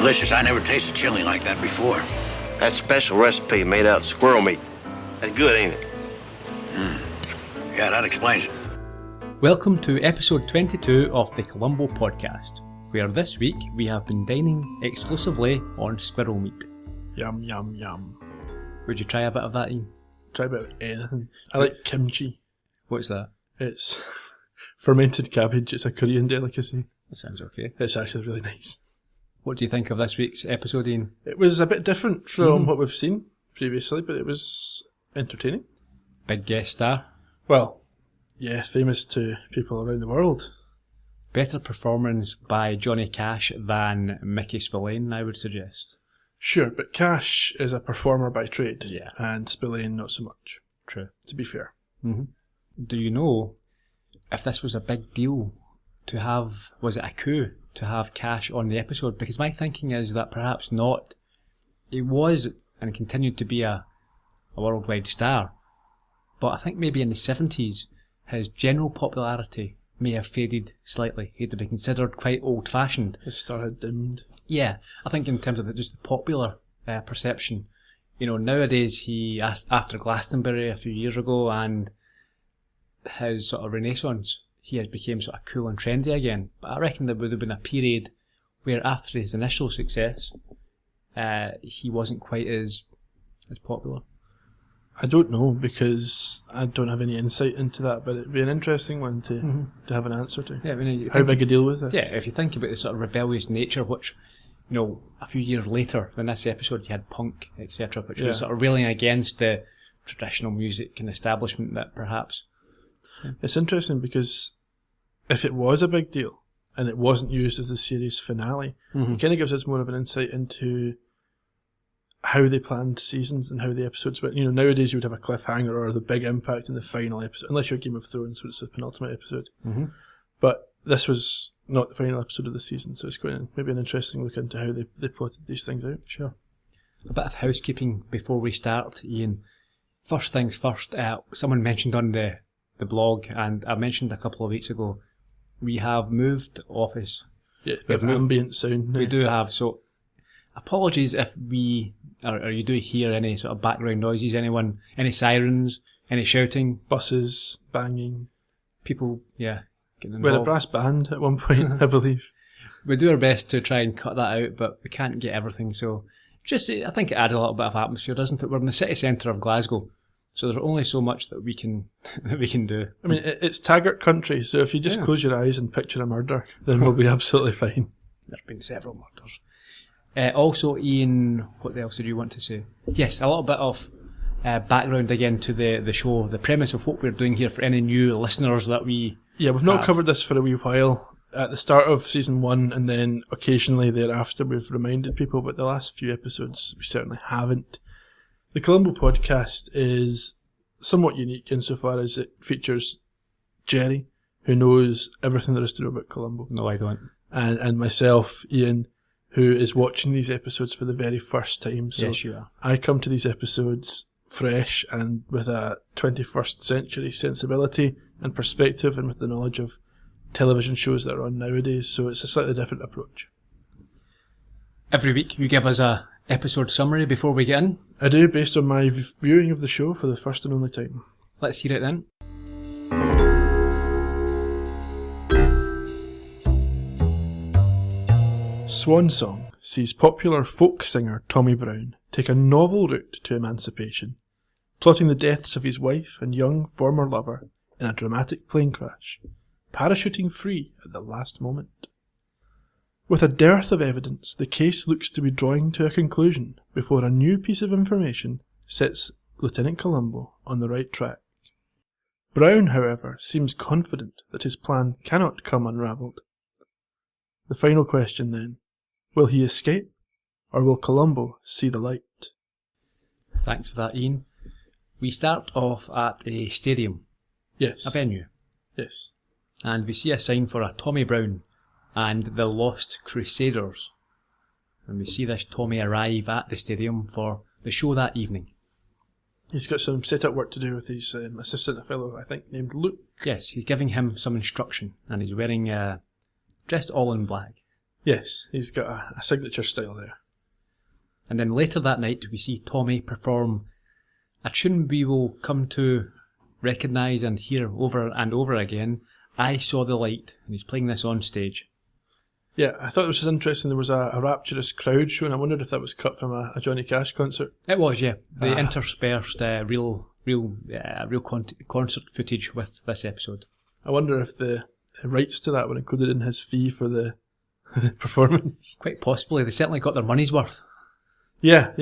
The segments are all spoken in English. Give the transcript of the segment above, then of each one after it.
delicious. I never tasted chili like that before. That's a special recipe made out of squirrel meat. That's good, ain't it? Yeah, that explains it. Welcome to episode 22 of the Columbo podcast, where this week we have been dining exclusively on squirrel meat. Yum, yum, yum. Would you try a bit of that, Ian? Try about anything. I like kimchi. What's that? It's fermented cabbage. It's a Korean delicacy. That sounds okay. It's actually really nice. What do you think of this week's episode, Ian? It was a bit different from what we've seen previously, but it was entertaining. Big guest star. Well, yeah, famous to people around the world. Better performance by Johnny Cash than Mickey Spillane, I would suggest. Sure, but Cash is a performer by trade. Yeah. And Spillane not so much. True. To be fair. Mm-hmm. Do you know if this was a big deal to have, was it a coup to have Cash on the episode? Because my thinking is that perhaps not. It was and continued to be a worldwide star. But I think maybe in the 70s, his general popularity may have faded slightly. He'd been considered quite old-fashioned. His star had dimmed. Yeah, I think in terms of just the popular perception. You know, nowadays he, after Glastonbury a few years ago and his sort of renaissance, he has become sort of cool and trendy again. But I reckon there would have been a period where after his initial success, he wasn't quite as popular. I don't know, because I don't have any insight into that, but it'd be an interesting one to have an answer to. Yeah, I mean, how big a deal was this? Yeah, if you think about the sort of rebellious nature, which, you know, a few years later than this episode, you had punk, etc., which was sort of railing against the traditional music and establishment that perhaps. Yeah. It's interesting because if it was a big deal and it wasn't used as the series finale, it kind of gives us more of an insight into how they planned seasons and how the episodes went. You know, nowadays you would have a cliffhanger or the big impact in the final episode, unless you're Game of Thrones, where it's the penultimate episode. But this was not the final episode of the season, so it's quite maybe an interesting look into how they plotted these things out. Sure. A bit of housekeeping before we start, Ian. First things first, someone mentioned on the blog, and I mentioned a couple of weeks ago, we have moved office. Yeah, we have ambient sound now. We do have, so apologies if we, or you do hear any sort of background noises, any sirens, any shouting. Buses, banging. People, getting involved. We had a brass band at one point, I believe. We do our best to try and cut that out, but we can't get everything, so just, I think it adds a little bit of atmosphere, doesn't it? We're in the city centre of Glasgow, so there's only so much that we can do. I mean, it's Taggart country, so if you just close your eyes and picture a murder, then we'll be absolutely fine. There's been several murders. Also, Ian, what else did you want to say? Yes, a little bit of background again to the show, the premise of what we're doing here for any new listeners that we... Yeah, we've not covered this for a wee while. At the start of season 1 and then occasionally thereafter we've reminded people, but the last few episodes we certainly haven't. The Columbo podcast is somewhat unique insofar as it features Gerry, who knows everything there is to know about Columbo. No, I don't. And myself, Ian, who is watching these episodes for the very first time. So yes, you are. I come to these episodes fresh and with a 21st century sensibility and perspective and with the knowledge of television shows that are on nowadays, so it's a slightly different approach. Every week you give us a episode summary before we get in. I do, based on my viewing of the show for the first and only time. Let's hear it then. Swan Song sees popular folk singer Tommy Brown take a novel route to emancipation, plotting the deaths of his wife and young former lover in a dramatic plane crash, parachuting free at the last moment. With a dearth of evidence, the case looks to be drawing to a conclusion before a new piece of information sets Lieutenant Columbo on the right track. Brown, however, seems confident that his plan cannot come unravelled. The final question then, will he escape, or will Columbo see the light? Thanks for that, Ian. We start off at a stadium. Yes. A venue. Yes. And we see a sign for a Tommy Brown and the Lost Crusaders. And we see this Tommy arrive at the stadium for the show that evening. He's got some set-up work to do with his assistant, a fellow, I think, named Luke. Yes, he's giving him some instruction, and he's wearing, dressed all in black. Yes, he's got a signature style there. And then later that night, we see Tommy perform a tune we will come to recognise and hear over and over again, I Saw the Light, and he's playing this on stage. Yeah, I thought it was just interesting. There was a rapturous crowd show, and I wondered if that was cut from a Johnny Cash concert. It was, yeah. They interspersed real concert footage with this episode. I wonder if the rights to that were included in his fee for the performance. Quite possibly. They certainly got their money's worth. Yeah.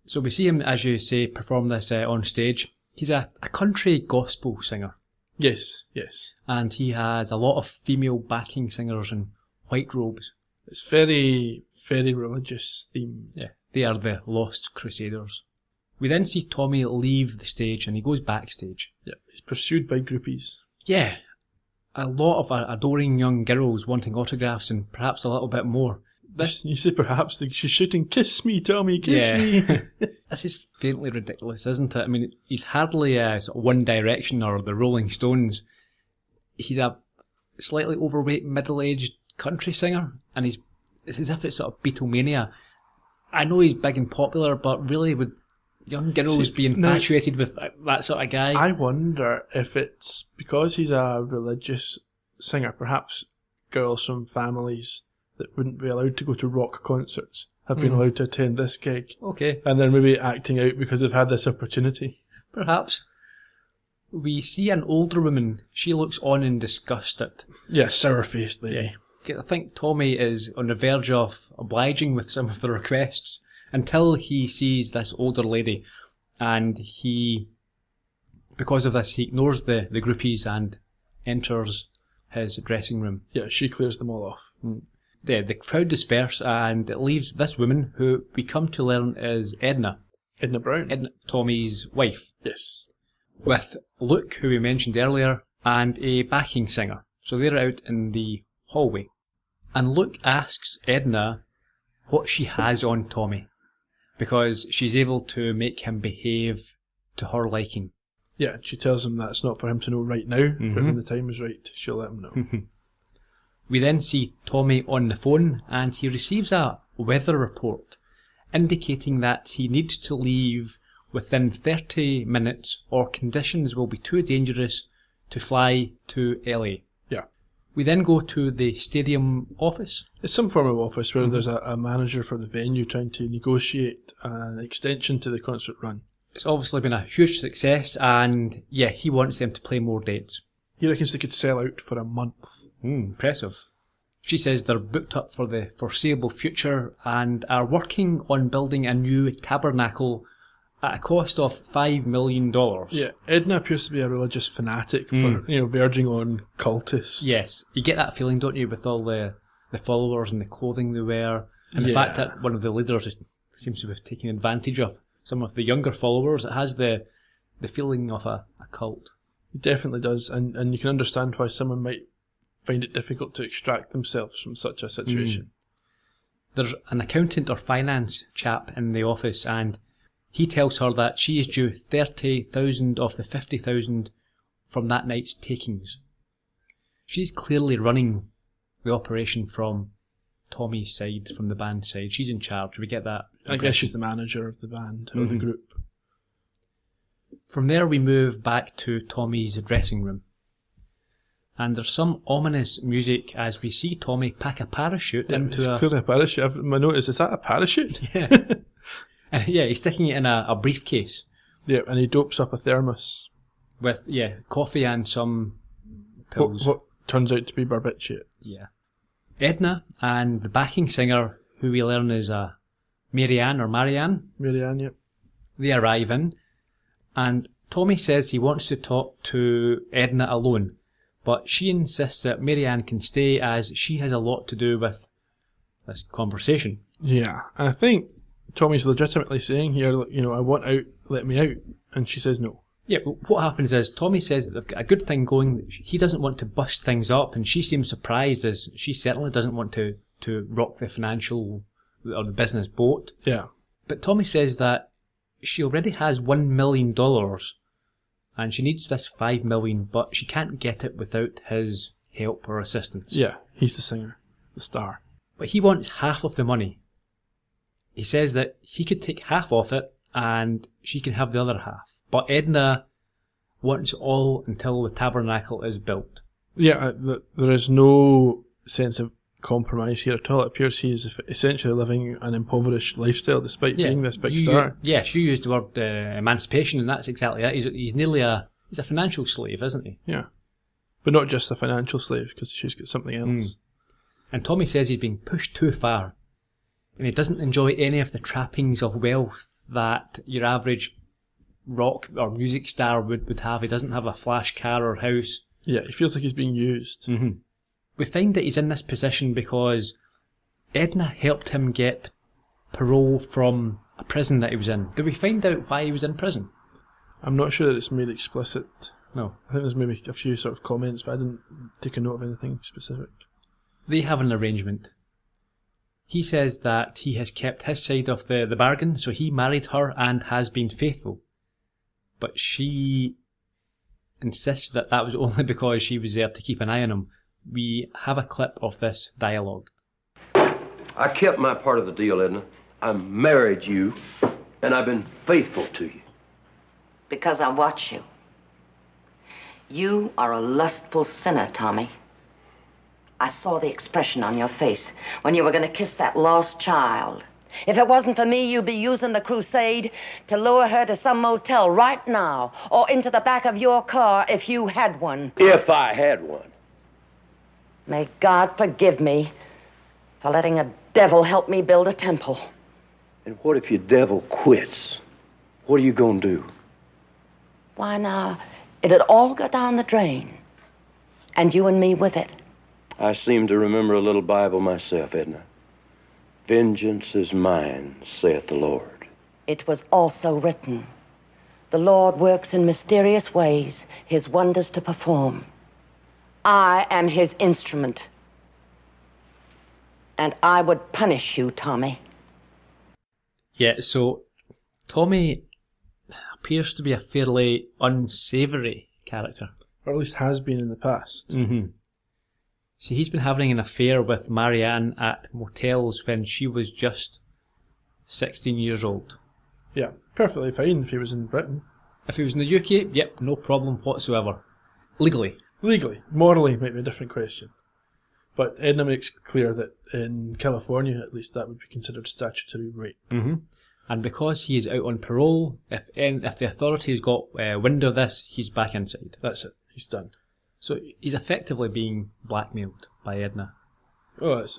So we see him, as you say, perform this on stage. He's a country gospel singer. Yes. And he has a lot of female backing singers in white robes. It's very, very religious themed. Yeah, they are the Lost Crusaders. We then see Tommy leave the stage and he goes backstage. Yeah, he's pursued by groupies. Yeah, a lot of adoring young girls wanting autographs and perhaps a little bit more. You say perhaps, she's shouting, "Kiss me, Tommy, kiss me." This is faintly ridiculous, isn't it? I mean, he's hardly sort of One Direction or the Rolling Stones. He's a slightly overweight, middle-aged country singer, and it's as if it's sort of Beatlemania. I know he's big and popular, but really would young girls be infatuated with that sort of guy? I wonder if it's because he's a religious singer, perhaps girls from families that wouldn't be allowed to go to rock concerts have been allowed to attend this gig. Okay. And they're maybe acting out because they've had this opportunity. Perhaps. We see an older woman. She looks on in disgust at... Yeah, sour-faced lady. Yeah. I think Tommy is on the verge of obliging with some of the requests until he sees this older lady. And because of this, he ignores the groupies and enters his dressing room. Yeah, she clears them all off. The crowd disperse and it leaves this woman, who we come to learn is Edna. Edna Brown. Tommy's wife. Yes. With Luke, who we mentioned earlier, and a backing singer. So they're out in the hallway. And Luke asks Edna what she has on Tommy, because she's able to make him behave to her liking. Yeah, she tells him that's not for him to know right now, but when the time is right, she'll let him know. We then see Tommy on the phone, and he receives a weather report indicating that he needs to leave within 30 minutes or conditions will be too dangerous to fly to LA. Yeah. We then go to the stadium office. It's some form of office where there's a manager for the venue trying to negotiate an extension to the concert run. It's obviously been a huge success, and yeah, he wants them to play more dates. He reckons they could sell out for a month. Impressive. She says they're booked up for the foreseeable future and are working on building a new tabernacle at a cost of $5 million. Yeah, Edna appears to be a religious fanatic, but, verging on cultist. Yes, you get that feeling, don't you, with all the followers and the clothing they wear, and the fact that one of the leaders seems to be taking advantage of some of the younger followers. It has the feeling of a cult. It definitely does, and you can understand why someone might find it difficult to extract themselves from such a situation. There's an accountant or finance chap in the office, and he tells her that she is due 30,000 of the 50,000 from that night's takings. She's clearly running the operation from Tommy's side, from the band's side. She's in charge. We get that impression. I guess she's the manager of the band, or the group. From there we move back to Tommy's dressing room. And there's some ominous music as we see Tommy pack a parachute into it's clearly a parachute. My notice, is that a parachute? Yeah. Yeah, he's sticking it in a briefcase. Yeah, and he dopes up a thermos. With, coffee and some pills. What turns out to be barbiturates. Yeah. Edna and the backing singer, who we learn is Marianne. Marianne, yeah. They arrive in, and Tommy says he wants to talk to Edna alone. But she insists that Marianne can stay as she has a lot to do with this conversation. Yeah, and I think Tommy's legitimately saying here, I want out, let me out. And she says no. Yeah, but what happens is Tommy says that they've got a good thing going. He doesn't want to bust things up, and she seems surprised as she certainly doesn't want to rock the financial or the business boat. Yeah. But Tommy says that she already has $1 million. And she needs this $5 million, but she can't get it without his help or assistance. Yeah, he's the singer. the star. But he wants half of the money. He says that he could take half of it and she can have the other half. But Edna wants all until the tabernacle is built. Yeah, there is no sense of compromise here at all. It appears he is essentially living an impoverished lifestyle despite being this big star. Yes, you used the word emancipation, and that's exactly that. He's nearly he's a financial slave, isn't he? Yeah. But not just a financial slave, because she's got something else. And Tommy says he's being pushed too far, and he doesn't enjoy any of the trappings of wealth that your average rock or music star would have. He doesn't have a flash car or house. Yeah, he feels like he's being used. Mm-hmm. We find that he's in this position because Edna helped him get parole from a prison that he was in. Do we find out why he was in prison? I'm not sure that it's made explicit. No. I think there's maybe a few sort of comments, but I didn't take a note of anything specific. They have an arrangement. He says that he has kept his side of the bargain, so he married her and has been faithful. But she insists that was only because she was there to keep an eye on him. We have a clip of this dialogue. I kept my part of the deal, Edna. I married you, and I've been faithful to you. Because I watch you. You are a lustful sinner, Tommy. I saw the expression on your face when you were going to kiss that lost child. If it wasn't for me, you'd be using the crusade to lure her to some motel right now, or into the back of your car if you had one. If I had one. May God forgive me for letting a devil help me build a temple. And what if your devil quits? What are you gonna do? Why now, it'd all go down the drain. And you and me with it. I seem to remember a little Bible myself, Edna. Vengeance is mine, saith the Lord. It was also written, the Lord works in mysterious ways, his wonders to perform. I am his instrument. And I would punish you, Tommy. Yeah, so Tommy appears to be a fairly unsavoury character. Or at least has been in the past. Mm-hmm. See, he's been having an affair with Marianne at motels when she was just 16 years old. Yeah, perfectly fine if he was in Britain. If he was in the UK, yep, no problem whatsoever. Legally. Legally. Morally might be a different question. But Edna makes it clear that in California, at least, that would be considered statutory rape. Mm-hmm. And because he is out on parole, if the authorities got wind of this, he's back inside. That's it. He's done. So he's effectively being blackmailed by Edna. Oh, that's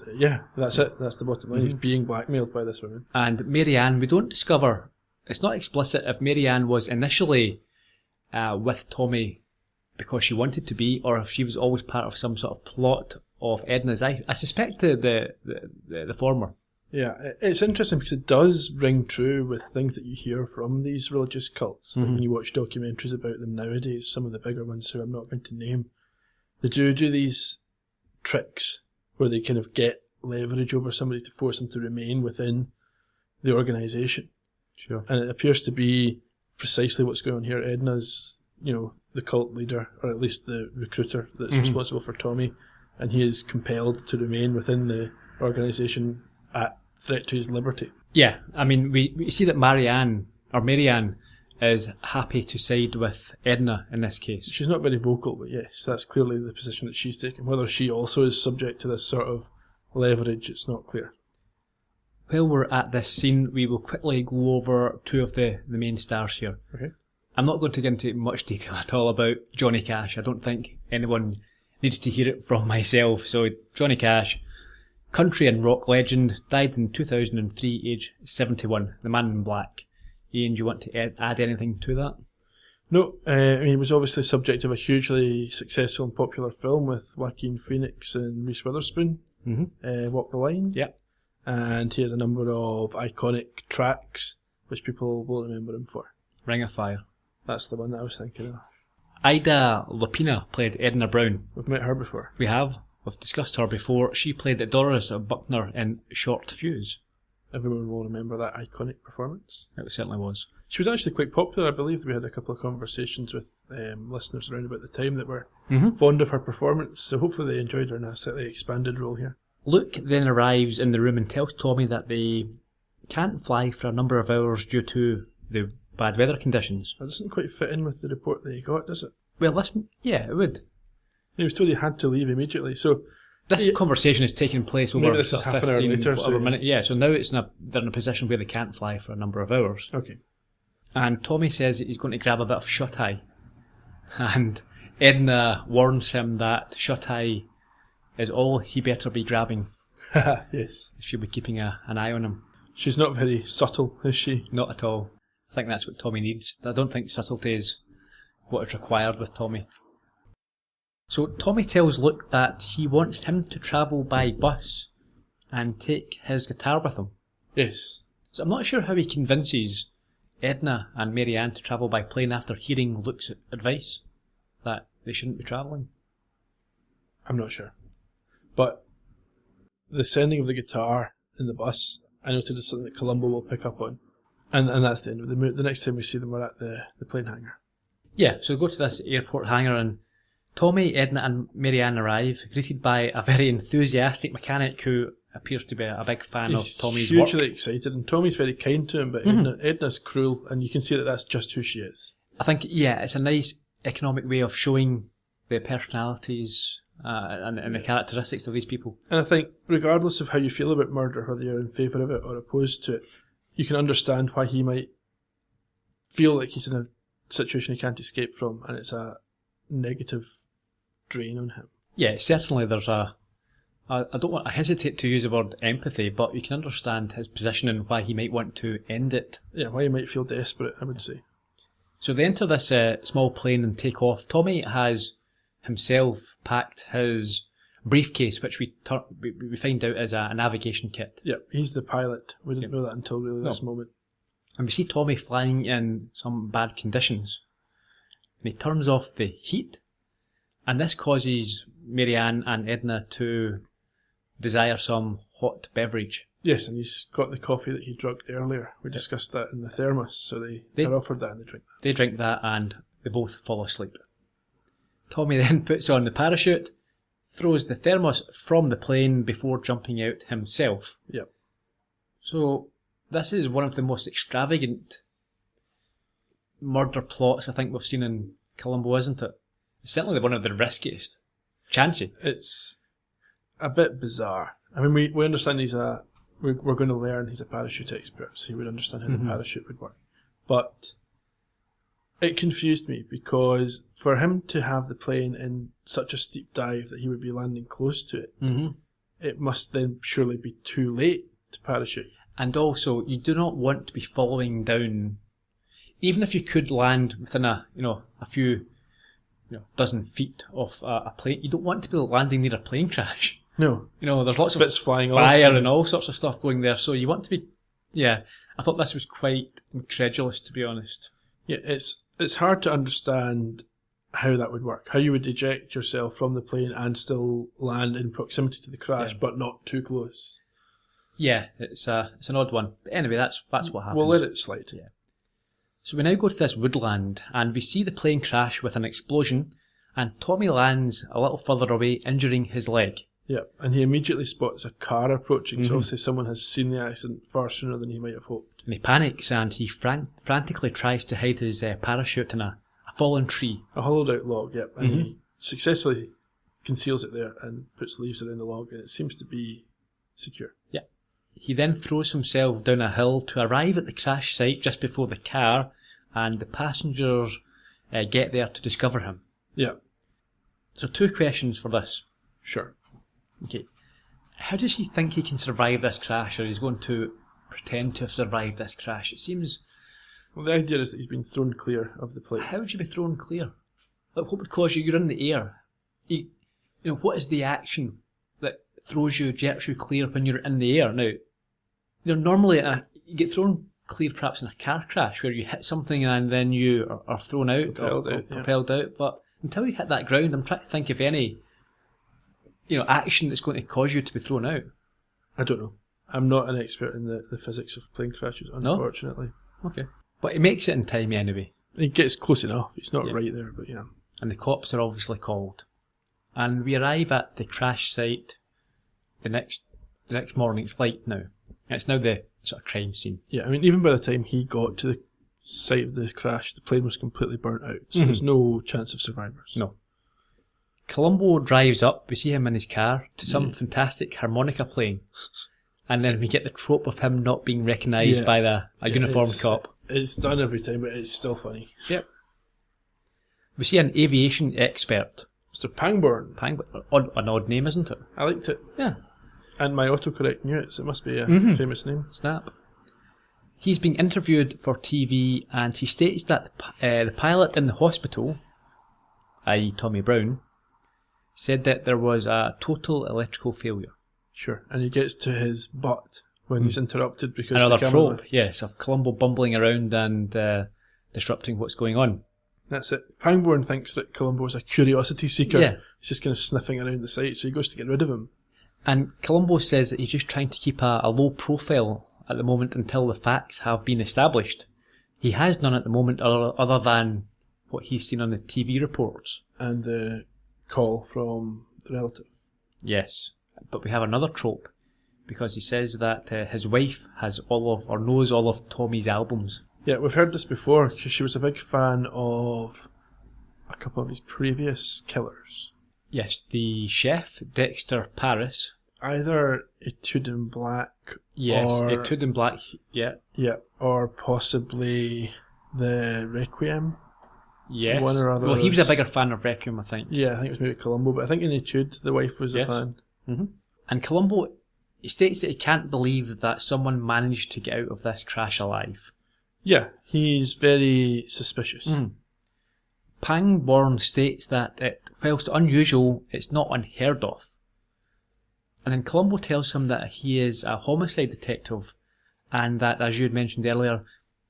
it. That's the bottom line. Mm-hmm. He's being blackmailed by this woman. And Marianne, we don't discover, it's not explicit if Marianne was initially with Tommy because she wanted to be, or if she was always part of some sort of plot of Edna's. I suspect the former. Yeah, it's interesting because it does ring true with things that you hear from these religious cults. Mm-hmm. Like when you watch documentaries about them nowadays, some of the bigger ones who I'm not going to name, they do these tricks where they kind of get leverage over somebody to force them to remain within the organisation. Sure. And it appears to be precisely what's going on here. Edna's, the cult leader, or at least the recruiter that's mm-hmm. responsible for Tommy, and he is compelled to remain within the organisation at threat to his liberty. Yeah, I mean, we see that Marianne is happy to side with Edna in this case. She's not very vocal, but yes, that's clearly the position that she's taken. Whether she also is subject to this sort of leverage, it's not clear. While we're at this scene, we will quickly go over two of the main stars here. Okay. I'm not going to get into much detail at all about Johnny Cash. I don't think anyone needs to hear it from myself. So Johnny Cash, country and rock legend, died in 2003, age 71, the man in black. Ian, do you want to add anything to that? No, he was obviously subject of a hugely successful and popular film with Joaquin Phoenix and Reese Witherspoon, Mm-hmm. Walk the Line. Yeah. And he has a number of iconic tracks which people will remember him for. Ring of Fire. That's the one that I was thinking of. Ida Lupina played Edna Brown. We've met her before. We have. We've discussed her before. She played Doris Buckner in Short Fuse. Everyone will remember that iconic performance. It certainly was. She was actually quite popular. I believe we had a couple of conversations with listeners around about the time that were Mm-hmm. fond of her performance. So hopefully they enjoyed her in a slightly expanded role here. Luke then arrives in the room and tells Tommy that they can't fly for a number of hours due to the bad weather conditions. That doesn't quite fit in with the report that he got, does it? Well, it would. He was told he had to leave immediately, so... This conversation is taking place over maybe this is half an hour later, so... minute. Yeah, so now they're in a position where they can't fly for a number of hours. Okay. And Tommy says that he's going to grab a bit of shut-eye. And Edna warns him that shut-eye is all he better be grabbing. Yes. She'll be keeping an eye on him. She's not very subtle, is she? Not at all. I think that's what Tommy needs. I don't think subtlety is what is required with Tommy. So Tommy tells Luke that he wants him to travel by bus and take his guitar with him. Yes. So I'm not sure how he convinces Edna and Mary Ann to travel by plane after hearing Luke's advice that they shouldn't be travelling. I'm not sure. But the sending of the guitar in the bus, I noted, is something that Columbo will pick up on. And that's the end of the movie. The next time we see them, we're at the plane hangar. Yeah, so we go to this airport hangar and Tommy, Edna and Mary Ann arrive, greeted by a very enthusiastic mechanic who appears to be a big fan of Tommy's work. He's hugely excited, and Tommy's very kind to him, but Edna's cruel, and you can see that that's just who she is. I think, it's a nice economic way of showing the personalities and the characteristics of these people. And I think, regardless of how you feel about murder, whether you're in favour of it or opposed to it, you can understand why he might feel like he's in a situation he can't escape from, and it's a negative drain on him. Yeah, certainly there's I don't want to hesitate to use the word empathy, but you can understand his position and why he might want to end it. Yeah, why he might feel desperate, I would say. So they enter this small plane and take off. Tommy has himself packed his briefcase, which we find out is a navigation kit. Yeah, he's the pilot. We didn't know that until really this moment. And we see Tommy flying in some bad conditions. And he turns off the heat, and this causes Mary Ann and Edna to desire some hot beverage. Yes, and he's got the coffee that he drugged earlier. We discussed that in the thermos, so they are offered that and they drink that. They drink that and they both fall asleep. Tommy then puts on the parachute, throws the thermos from the plane before jumping out himself. Yep. So this is one of the most extravagant murder plots I think we've seen in Columbo, isn't it? It's certainly one of the riskiest. Chancy. It's a bit bizarre. I mean, we understand we're going to learn he's a parachute expert, so he would understand how the parachute would work. But it confused me because for him to have the plane in such a steep dive that he would be landing close to it, it must then surely be too late to parachute. And also, you do not want to be following down. Even if you could land within a few dozen feet of a plane, you don't want to be landing near a plane crash. No. There's lots of bits flying fire off and all sorts of stuff going there, so you want to be... Yeah, I thought this was quite incredulous, to be honest. Yeah, it's hard to understand how that would work. How you would eject yourself from the plane and still land in proximity to the crash, but not too close. Yeah, it's an odd one. But anyway, that's what happens. We'll let it slide. Yeah. So we now go to this woodland, and we see the plane crash with an explosion, and Tommy lands a little further away, injuring his leg. Yeah, and he immediately spots a car approaching, so obviously someone has seen the accident far sooner than he might have hoped. And he panics, and he frantically tries to hide his parachute in a fallen tree. A hollowed out log, yep, and he successfully conceals it there and puts leaves around the log, and it seems to be secure. Yeah. He then throws himself down a hill to arrive at the crash site just before the car and the passengers get there to discover him. Yeah. So 2 questions for this. Sure. Okay. How does he think he can survive this crash, or he's going to pretend to have survived this crash? It seems... Well, the idea is that he's been thrown clear of the plane. How would you be thrown clear? Like, what would cause you? You're in the air. What is the action that throws you, jerks you clear when you're in the air? Now, normally you get thrown clear perhaps in a car crash where you hit something and then you are thrown out propelled out. But until you hit that ground, I'm trying to think of any action that's going to cause you to be thrown out. I don't know. I'm not an expert in the physics of plane crashes, unfortunately. No? Okay. But he makes it in time anyway. He gets close enough. He's not right there, but yeah. And the cops are obviously called. And we arrive at the crash site the next morning's flight now. It's now the sort of crime scene. Yeah, I mean, even by the time he got to the site of the crash, the plane was completely burnt out, so there's no chance of survivors. No. Columbo drives up, we see him in his car, to some fantastic harmonica playing. And then we get the trope of him not being recognised by a uniformed cop. It's done every time, but it's still funny. Yep. We see an aviation expert. Mr. Pangborn. An odd name, isn't it? I liked it. Yeah. And my autocorrect knew it, so it must be a famous name. Snap. He's being interviewed for TV, and he states that the pilot in the hospital, i.e. Tommy Brown, said that there was a total electrical failure. Sure, and he gets to his butt when he's interrupted because Another the camera... trope, yes, of Columbo bumbling around and disrupting what's going on. That's it. Pangborn thinks that Columbo is a curiosity seeker. Yeah. He's just kind of sniffing around the site, so he goes to get rid of him. And Columbo says that he's just trying to keep a low profile at the moment until the facts have been established. He has none at the moment other than what he's seen on the TV reports. And the call from the relative. Yes, but we have another trope, because he says that his wife knows all of Tommy's albums. Yeah, we've heard this before, because she was a big fan of a couple of his previous killers. Yes, the chef, Dexter Paris. Either Etude in Black, Yes, or... Etude in Black, yeah. Yeah, or possibly the Requiem. Yes. One or other. Well, he was a bigger fan of Requiem, I think. Yeah, I think it was maybe Columbo, but I think in Etude, the wife was a fan. Mm-hmm. And Columbo, he states that he can't believe that someone managed to get out of this crash alive. Yeah, he's very suspicious. Pangborn states that, whilst unusual, it's not unheard of. And then Columbo tells him that he is a homicide detective, and that, as you had mentioned earlier,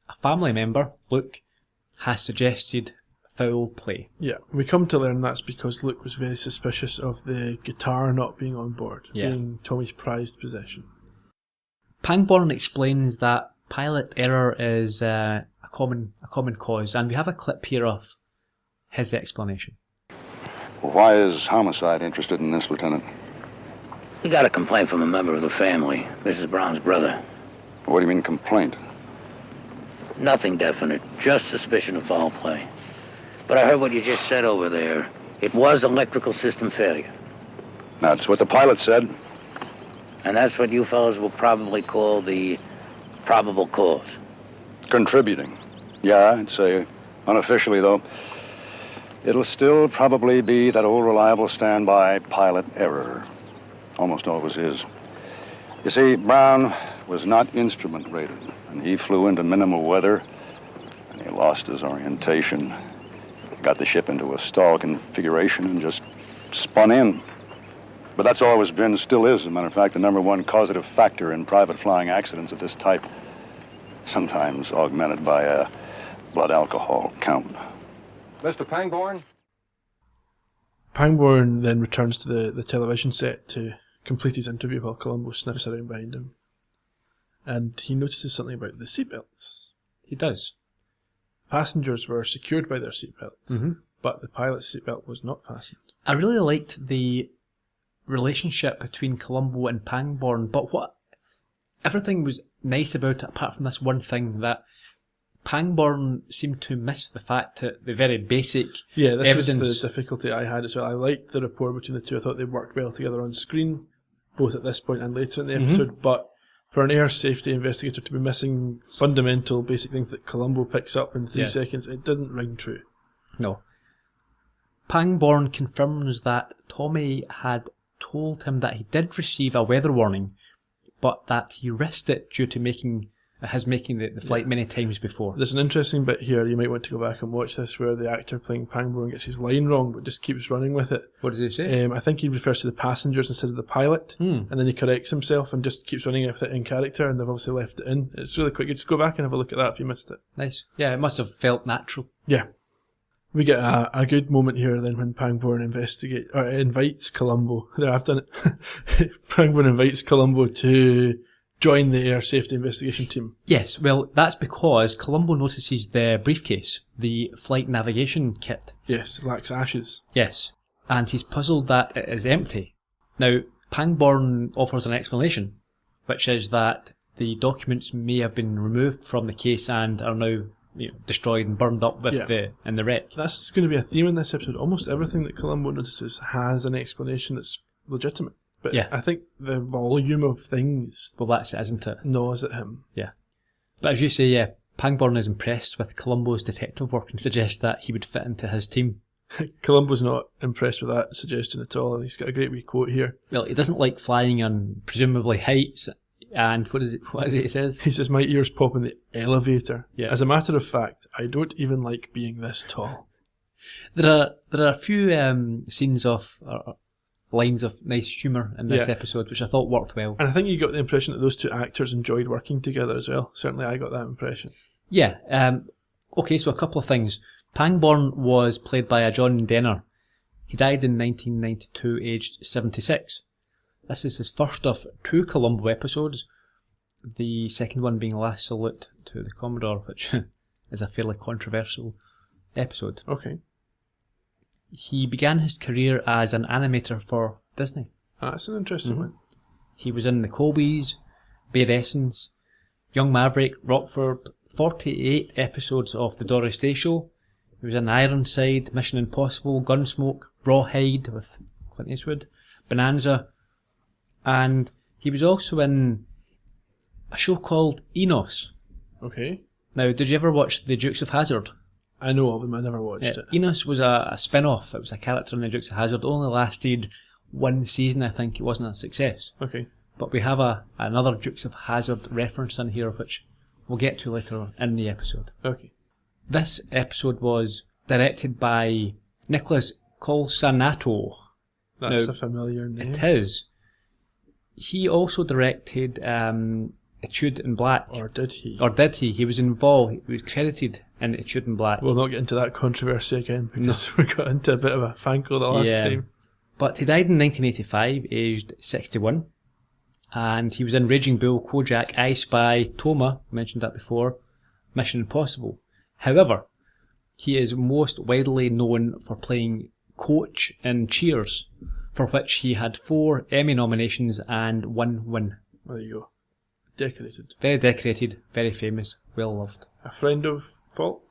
a family member, Luke, has suggested foul play. Yeah, we come to learn that's because Luke was very suspicious of the guitar not being on board, being Tommy's prized possession. Pangborn explains that pilot error is a common cause, and we have a clip here of his explanation. Why is homicide interested in this, Lieutenant? He got a complaint from a member of the family, Mrs. Brown's brother. What do you mean, complaint? Nothing definite, just suspicion of foul play. But I heard what you just said over there. It was electrical system failure. That's what the pilot said. And that's what you fellows will probably call the probable cause. Contributing. Yeah, I'd say unofficially, though. It'll still probably be that old reliable standby pilot error. Almost always is. You see, Brown was not instrument rated, and he flew into minimal weather, and he lost his orientation. Got the ship into a stall configuration and just spun in. But that's always been, still is, as a matter of fact, the number one causative factor in private flying accidents of this type, sometimes augmented by a blood alcohol count. Mr. Pangborn? Pangborn then returns to the television set to complete his interview while Columbo sniffs around behind him. And he notices something about the seatbelts. He does. Passengers were secured by their seatbelts, but the pilot's seatbelt was not fastened. I really liked the relationship between Columbo and Pangborn, but everything was nice about it apart from this one thing, that Pangborn seemed to miss the fact that the very basic evidence... was the difficulty I had as well. I liked the rapport between the two. I thought they worked well together on screen, both at this point and later in the episode, but for an air safety investigator to be missing fundamental basic things that Columbo picks up in 3 seconds, it didn't ring true. No. Pangborn confirms that Tommy had told him that he did receive a weather warning, but that he risked it due to making the flight many times before. There's an interesting bit here, you might want to go back and watch this, where the actor playing Pangborn gets his line wrong but just keeps running with it. What does he say? I think he refers to the passengers instead of the pilot, and then he corrects himself and just keeps running with it in character, and they've obviously left it in. It's really quick. You just go back and have a look at that if you missed it. Nice. Yeah, it must have felt natural. Yeah. We get a good moment here then when Pangborn invites Columbo. There, I've done it. Pangborn invites Columbo to join the air safety investigation team. Yes, well, that's because Columbo notices the briefcase, the flight navigation kit. Yes, lacks ashes. Yes, and he's puzzled that it is empty. Now, Pangborn offers an explanation, which is that the documents may have been removed from the case and are now destroyed and burned up with in the wreck. That's going to be a theme in this episode. Almost everything that Columbo notices has an explanation that's legitimate. But I think the volume of things... Well, that's it, isn't it? ...gnaws at him. Yeah. But as you say, Pangborn is impressed with Columbo's detective work and suggests that he would fit into his team. Columbo's not impressed with that suggestion at all. He's got a great wee quote here. Well, he doesn't like flying on presumably heights. And what is it he says? He says, my ears pop in the elevator. Yeah. As a matter of fact, I don't even like being this tall. There are a few scenes of... lines of nice humour in this episode, which I thought worked well. And I think you got the impression that those two actors enjoyed working together as well. Certainly I got that impression. Yeah. Okay, so a couple of things. Pangborn was played by a John Denner. He died in 1992, aged 76. This is his first of 2 Columbo episodes, the second one being Last Salute to the Commodore, which is a fairly controversial episode. Okay. He began his career as an animator for Disney. That's an interesting one. He was in The Colbys, Bare Essence, Young Maverick, Rockford, 48 episodes of The Doris Day Show. He was in Ironside, Mission Impossible, Gunsmoke, Rawhide with Clint Eastwood, Bonanza, and he was also in a show called Enos. Okay. Now, did you ever watch The Dukes of Hazzard? I know of them, I never watched it. Enos was a spin-off. It was a character in The Dukes of Hazzard. It only lasted 1 season, I think. It wasn't a success. Okay. But we have another Dukes of Hazzard reference in here, which we'll get to later in the episode. Okay. This episode was directed by Nicholas Colsanato. That's now, a familiar name. It is. He also directed Etude in Black. Or did he? Or did he? He was involved. He was credited in Etude in Black. We'll not get into that controversy again because we got into a bit of a fangle the last time. But he died in 1985, aged 61. And he was in Raging Bull, Kojak, I Spy, Toma, mentioned that before, Mission Impossible. However, he is most widely known for playing Coach in Cheers, for which he had 4 Emmy nominations and 1 win. There you go. Decorated. Very decorated, very famous, well loved. A friend of Falk?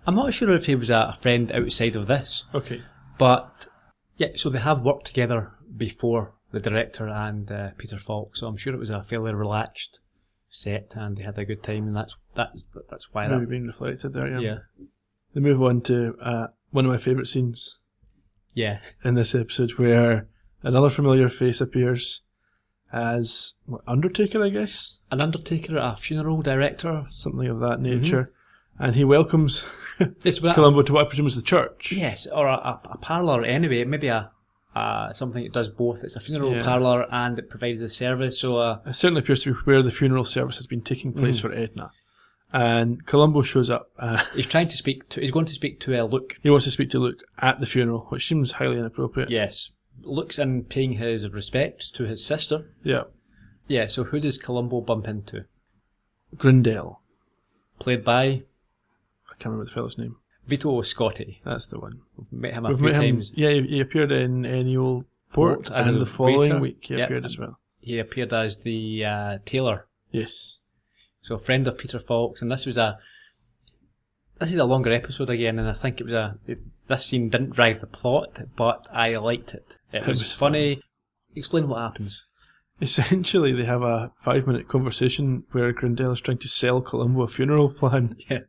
I'm not sure if he was a friend outside of this. Okay. But, yeah, so they have worked together before, the director and Peter Falk, so I'm sure it was a fairly relaxed set and they had a good time, and that's why Maybe that... being reflected there, Yeah. They move on to one of my favourite scenes. Yeah. In this episode, where another familiar face appears as Undertaker, I guess? An undertaker, a funeral director. Something of that nature. And he welcomes Yes, Columbo to what I presume is the church. Yes, or a parlour anyway, maybe something that does both. It's a funeral parlour and it provides a service. So it certainly appears to be where the funeral service has been taking place for Edna. And Columbo shows up. He's going to speak to Luke. He wants to speak to Luke at the funeral, which seems highly inappropriate. Yes. Luke's in paying his respects to his sister. Yeah. Yeah, so who does Columbo bump into? Grindel. Played by? I can't remember the fellow's name. Vito Scotti. That's the one. We've met him a few times. Yeah, he appeared in Any Old Port, and the following week he appeared as well. He appeared as the tailor. Yes. So a friend of Peter Falk's, and this is a longer episode again, and I think this scene didn't drive the plot, but I liked it. It was funny. Explain what happens. Essentially, they have a 5-minute conversation where Grindel is trying to sell Columbo a funeral plan. Yeah.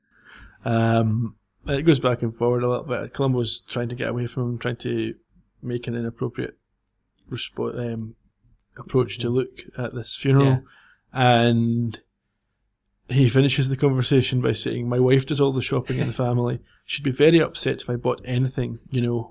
It goes back and forward a little bit. Columbo's trying to get away from him, trying to make an inappropriate approach to Luke at this funeral. And he finishes the conversation by saying, "My wife does all the shopping in the family. She'd be very upset if I bought anything,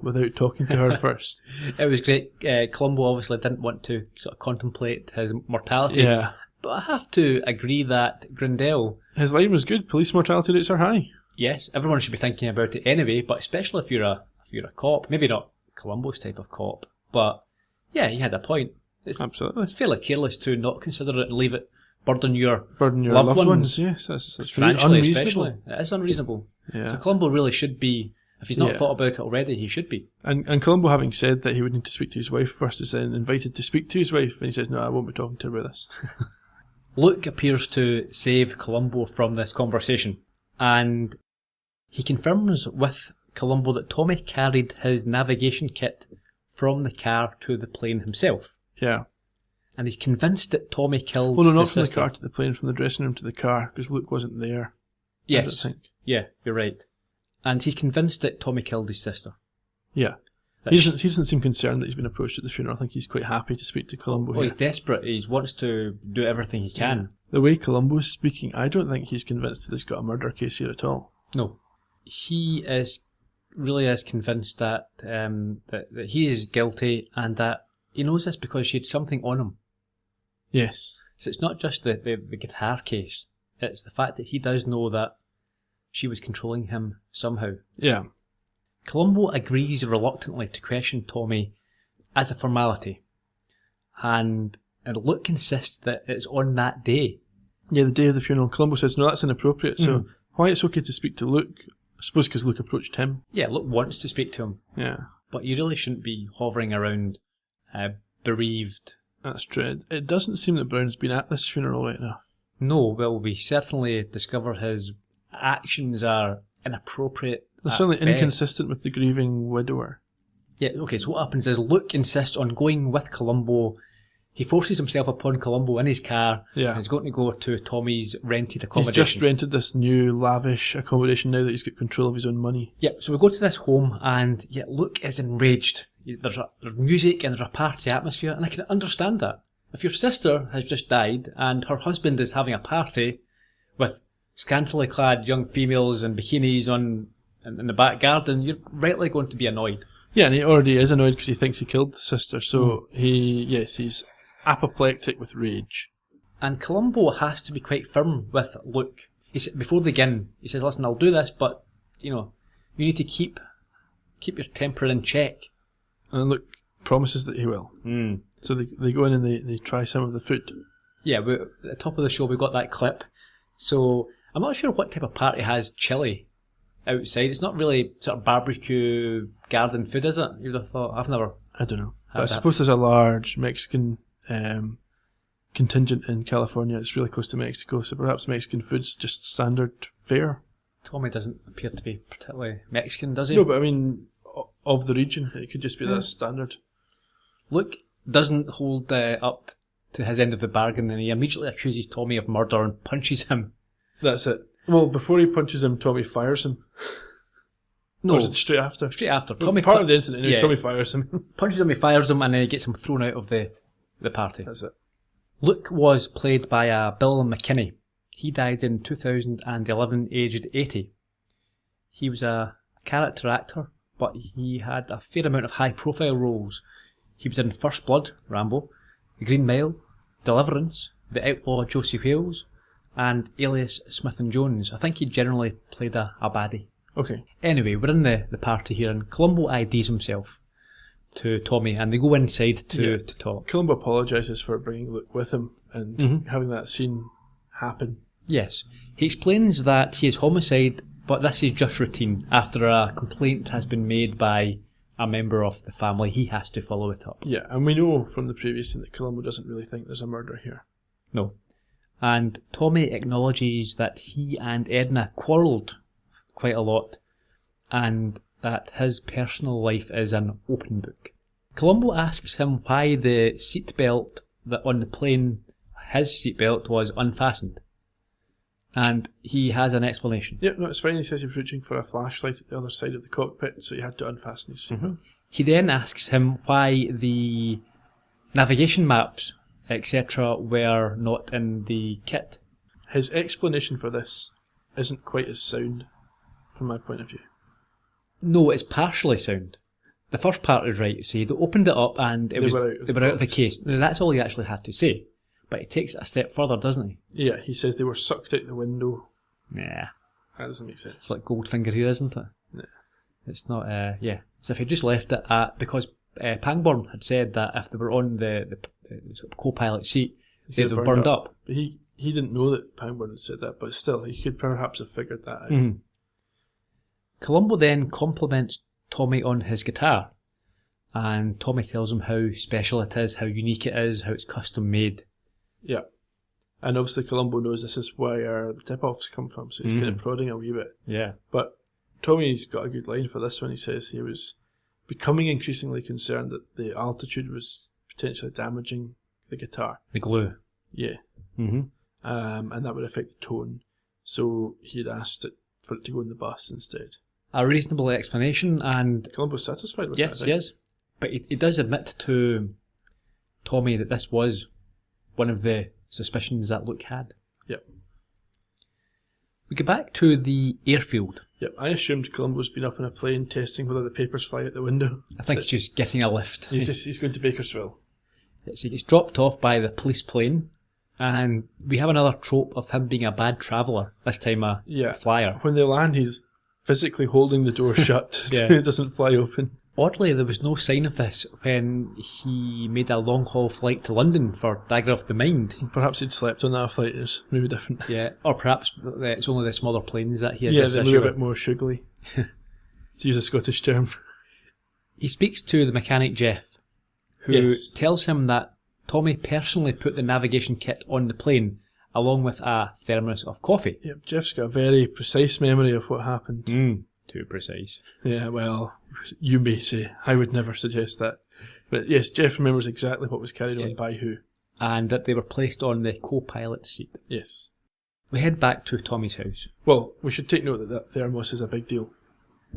without talking to her first." It was great. Columbo obviously didn't want to sort of contemplate his mortality. Yeah. But I have to agree that Grindel... His line was good. Police mortality rates are high. Yes, everyone should be thinking about it anyway, but especially if you're a cop. Maybe not Columbo's type of cop, but yeah, he had a point. Absolutely. It's fairly careless to not consider it and leave it burden your loved ones. Yes, that's financially unreasonable. especially. It is unreasonable. Yeah. So Columbo really should be If he's not Yeah. thought about it already, he should be. And Columbo, having said that he would need to speak to his wife first, is then invited to speak to his wife, and he says, no, I won't be talking to her about this. Luke appears to save Columbo from this conversation, and he confirms with Columbo that Tommy carried his navigation kit from the car to the plane himself. Yeah. And he's convinced that Tommy killed Well, no, not his from the sister. car to the plane, from the dressing room to the car, because Luke wasn't there. Yes. I don't think. Yeah, you're right. And he's convinced that Tommy killed his sister. Yeah. That He sh- doesn't seem concerned that he's been approached at the funeral. I think he's quite happy to speak to Columbo Well, here. he's desperate. He wants to do everything he can. The way Columbo's speaking, I don't think he's convinced that he's got a murder case here at all. No. He really is convinced that, that he is guilty, and that he knows this because she had something on him. Yes. So it's not just the guitar case. It's the fact that he does know that she was controlling him somehow. Yeah. Columbo agrees reluctantly to question Tommy as a formality. And Luke insists that it's on that day. Yeah, the day of the funeral. Columbo says, no, that's inappropriate. So why it's okay to speak to Luke? I suppose because Luke approached him. Yeah, Luke wants to speak to him. Yeah. But you really shouldn't be hovering around bereaved. That's true. It doesn't seem that Brown's been at this funeral right now. No, well, we certainly discover his actions are inappropriate. They're at certainly best. inconsistent with the grieving widower. Yeah, okay, so what happens is Luke insists on going with Columbo. He forces himself upon Columbo in his car. Yeah. And he's going to go to Tommy's rented He's accommodation. just rented this new lavish accommodation now that he's got control of his own money. Yeah, so we go to this home, and Luke is enraged. There's music and there's a party atmosphere, and I can understand that. If your sister has just died and her husband is having a party with scantily clad young females in bikinis in the back garden, you're rightly going to be annoyed. Yeah, and he already is annoyed because he thinks he killed the sister. So he's apoplectic with rage. And Columbo has to be quite firm with Luke. He said, before they begin, he says, listen, I'll do this, but, you need to keep your temper in check. And Luke promises that he will. So they go in and they try some of the food. Yeah, at the top of the show, we got that clip. So I'm not sure what type of party has chili outside. It's not really sort of barbecue garden food, is it? You'd have thought. I've never. I don't know. had But I that. suppose there's a large Mexican contingent in California. It's really close to Mexico, so perhaps Mexican food's just standard fare. Tommy doesn't appear to be particularly Mexican, does he? No, but I mean, of the region, it could just be that standard. Luke doesn't hold up to his end of the bargain, and he immediately accuses Tommy of murder and punches him. That's it. Well, before he punches him, Tommy fires him. No, Or is it straight after? straight after. Well, Tommy part of the incident, anyway, yeah. Tommy fires him. punches him, he fires him, and then he gets him thrown out of the party. That's it. Luke was played by Bill McKinney. He died in 2011, aged 80. He was a character actor, but he had a fair amount of high-profile roles. He was in First Blood, Rambo, The Green Mile, Deliverance, The Outlaw Josie Wales, and Alias Smith and Jones. I think he generally played a baddie. Okay. Anyway, we're in the party here, and Columbo IDs himself to Tommy, and they go inside to talk. Columbo apologises for bringing Luke with him and having that scene happen. Yes. He explains that he is homicide, but this is just routine. After a complaint has been made by a member of the family, he has to follow it up. Yeah, and we know from the previous scene that Columbo doesn't really think there's a murder here. No. And Tommy acknowledges that he and Edna quarrelled quite a lot, and that his personal life is an open book. Columbo asks him why the seatbelt that on the plane, his seatbelt, was unfastened. And he has an explanation. Yeah, no, it's fine. He says he was reaching for a flashlight at the other side of the cockpit, so he had to unfasten his seatbelt. He then asks him why the navigation maps, etc., were not in the kit. His explanation for this isn't quite as sound, from my point of view. No, it's partially sound. The first part is right. So he'd opened it up and they were out of the case. Now, that's all he actually had to say. But he takes it a step further, doesn't he? Yeah, he says they were sucked out the window. Yeah. That doesn't make sense. It's like Goldfinger here, isn't it? Yeah. It's not, yeah. So if he just left it at, because Pangborn had said that if they were on the sort of co-pilot seat, they'd have burned up. But he didn't know that Pangborn had said that, but still, he could perhaps have figured that out. Columbo then compliments Tommy on his guitar, and Tommy tells him how special it is, how unique it is, how it's custom made. Yeah. And obviously Columbo knows this is where the tip-offs come from, so he's kind of prodding a wee bit. Yeah. But Tommy's got a good line for this one. He says he was becoming increasingly concerned that the altitude was potentially damaging the guitar. The glue. Yeah. Mm-hmm. And that would affect the tone. So he had asked for it to go in the bus instead. A reasonable explanation, and Columbo's satisfied with yes, that. yes. But he does admit to Tommy that this was one of the suspicions that Luke had. Yep. We go back to the airfield. Yep. I assumed Columbo's been up in a plane testing whether the papers fly out the window. I think he's just getting a lift. He's going to Bakersfield. So he gets dropped off by the police plane, and we have another trope of him being a bad traveller, this time a flyer. When they land, he's physically holding the door shut so it doesn't fly open. Oddly, there was no sign of this when he made a long-haul flight to London for Dagger of the Mind. Perhaps he'd slept on that flight. It's maybe different. Yeah, or perhaps it's only the smaller planes that he has. Yeah, they're a bit more sugary, to use a Scottish term. He speaks to the mechanic Jeff, who tells him that Tommy personally put the navigation kit on the plane, along with a thermos of coffee. Yep, Jeff's got a very precise memory of what happened. Too precise. Yeah, well, you may say. I would never suggest that. But yes, Jeff remembers exactly what was carried on by who. And that they were placed on the co-pilot seat. Yes. We head back to Tommy's house. Well, we should take note that thermos is a big deal.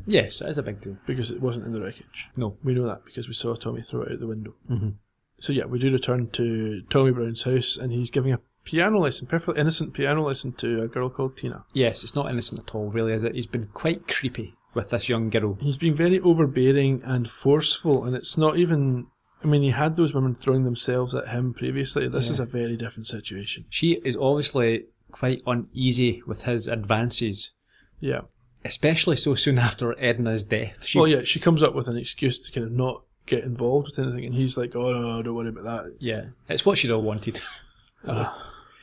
Yes, it is a big deal. Because it wasn't in the wreckage. No. We know that because we saw Tommy throw it out the window. Mm-hmm. So yeah, we do return to Tommy Brown's house, and he's giving a piano lesson, perfectly innocent piano lesson to a girl called Tina. Yes, it's not innocent at all, really, is it? He's been quite creepy with this young girl. He's been very overbearing and forceful, and it's not even... I mean, he had those women throwing themselves at him previously. This is a very different situation. She is obviously quite uneasy with his advances. Yeah. Especially so soon after Edna's death. She comes up with an excuse to kind of not get involved with anything, and he's like, oh no, don't worry about that. Yeah, it's what she'd all wanted.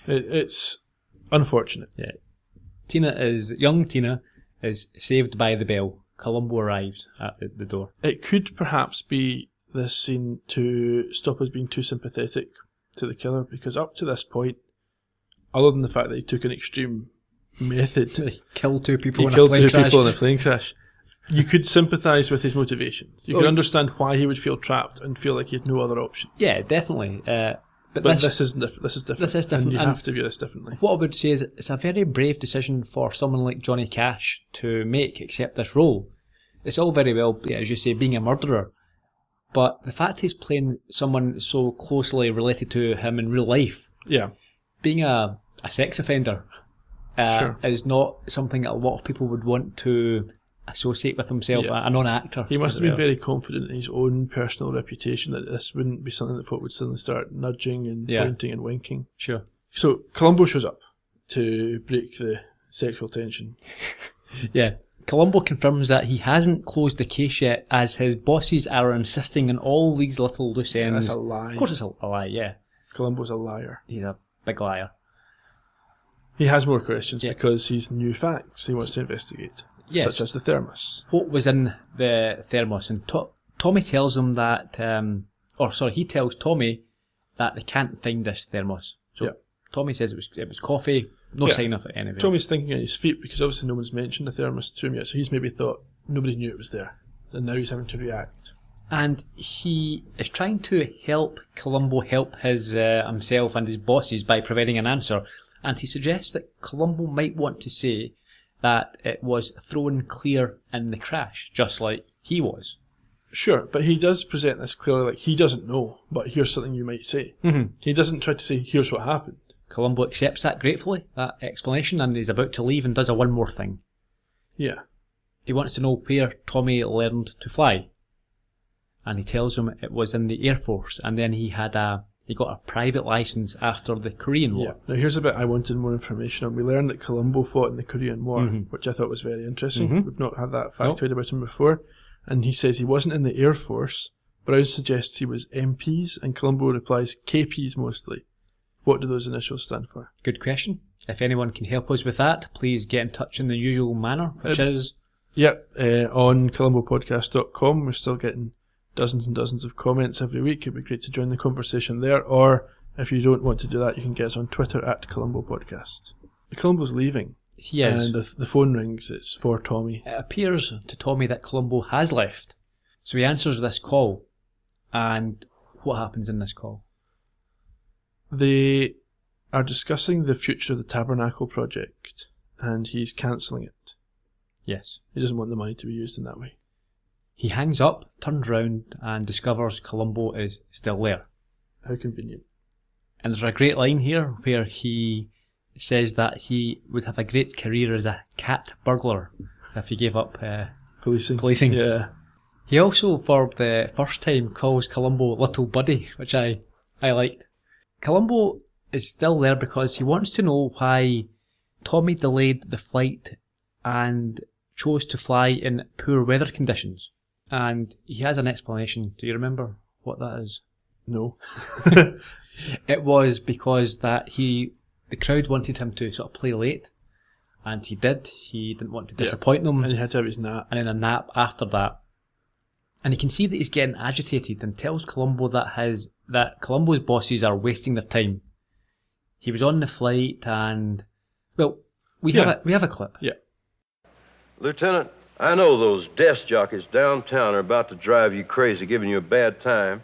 It's unfortunate. Yeah. Young Tina is saved by the bell. Columbo arrives at the door. It could perhaps be this scene to stop us being too sympathetic to the killer, because up to this point, other than the fact that he took an extreme method, he killed two people in a plane crash, you could sympathise with his motivations. You could understand why he would feel trapped and feel like he had no other option. Yeah, definitely. But this is different. This is different. And you have to view this differently. What I would say is it's a very brave decision for someone like Johnny Cash to make, accept this role. It's all very well, as you say, being a murderer. But the fact he's playing someone so closely related to him in real life, being a sex offender, is not something that a lot of people would want to associate with himself, a non-actor. He must have been very confident in his own personal reputation that this wouldn't be something that folk would suddenly start nudging and pointing and winking. Sure. So Columbo shows up to break the sexual tension. Columbo confirms that he hasn't closed the case yet, as his bosses are insisting on all these little loose ends. That's a lie. Of course it's a lie, yeah. Columbo's a liar. He's a big liar. He has more questions because he's new facts he wants to investigate. Yes. Such as the thermos. What was in the thermos? And Tommy tells him that, he tells Tommy that they can't find this thermos. So Tommy says it was coffee, no sign of it anyway. Tommy's thinking on his feet because obviously no one's mentioned the thermos to him yet, so he's maybe thought nobody knew it was there. And now he's having to react. And he is trying to help Columbo help his himself and his bosses by providing an answer. And he suggests that Columbo might want to say that it was thrown clear in the crash, just like he was. Sure, but he does present this clearly like he doesn't know, but here's something you might say. Mm-hmm. He doesn't try to say, here's what happened. Columbo accepts that gratefully, that explanation, and he's about to leave and does one more thing. Yeah. He wants to know where Tommy learned to fly. And he tells him it was in the Air Force, and then he got a private license after the Korean War. Yeah. Now here's a bit I wanted more information on. We learned that Columbo fought in the Korean War, which I thought was very interesting. We've not had that factoid about him before. And he says he wasn't in the Air Force. Brown suggests he was MPs, and Columbo replies KPs mostly. What do those initials stand for? Good question. If anyone can help us with that, please get in touch in the usual manner, which is... Yep, on ColumboPodcast.com. We're still getting dozens and dozens of comments every week. It'd be great to join the conversation there. Or if you don't want to do that, you can get us on Twitter at Columbo Podcast. Columbo's leaving. He is. And the phone rings. It's for Tommy. It appears to Tommy that Columbo has left. So he answers this call. And what happens in this call? They are discussing the future of the Tabernacle project, and he's cancelling it. Yes. He doesn't want the money to be used in that way. He hangs up, turns round, and discovers Columbo is still there. How convenient. And there's a great line here where he says that he would have a great career as a cat burglar if he gave up policing. Yeah. He also, for the first time, calls Columbo Little Buddy, which I liked. Columbo is still there because he wants to know why Tommy delayed the flight and chose to fly in poor weather conditions. And he has an explanation. Do you remember what that is? No. It was because that the crowd wanted him to sort of play late, and he did. He didn't want to disappoint them. And he had to have his nap. And then a nap after that. And he can see that he's getting agitated and tells Columbo that Columbo's bosses are wasting their time. He was on the flight and, well, we have a clip. Yeah. Lieutenant, I know those desk jockeys downtown are about to drive you crazy, giving you a bad time.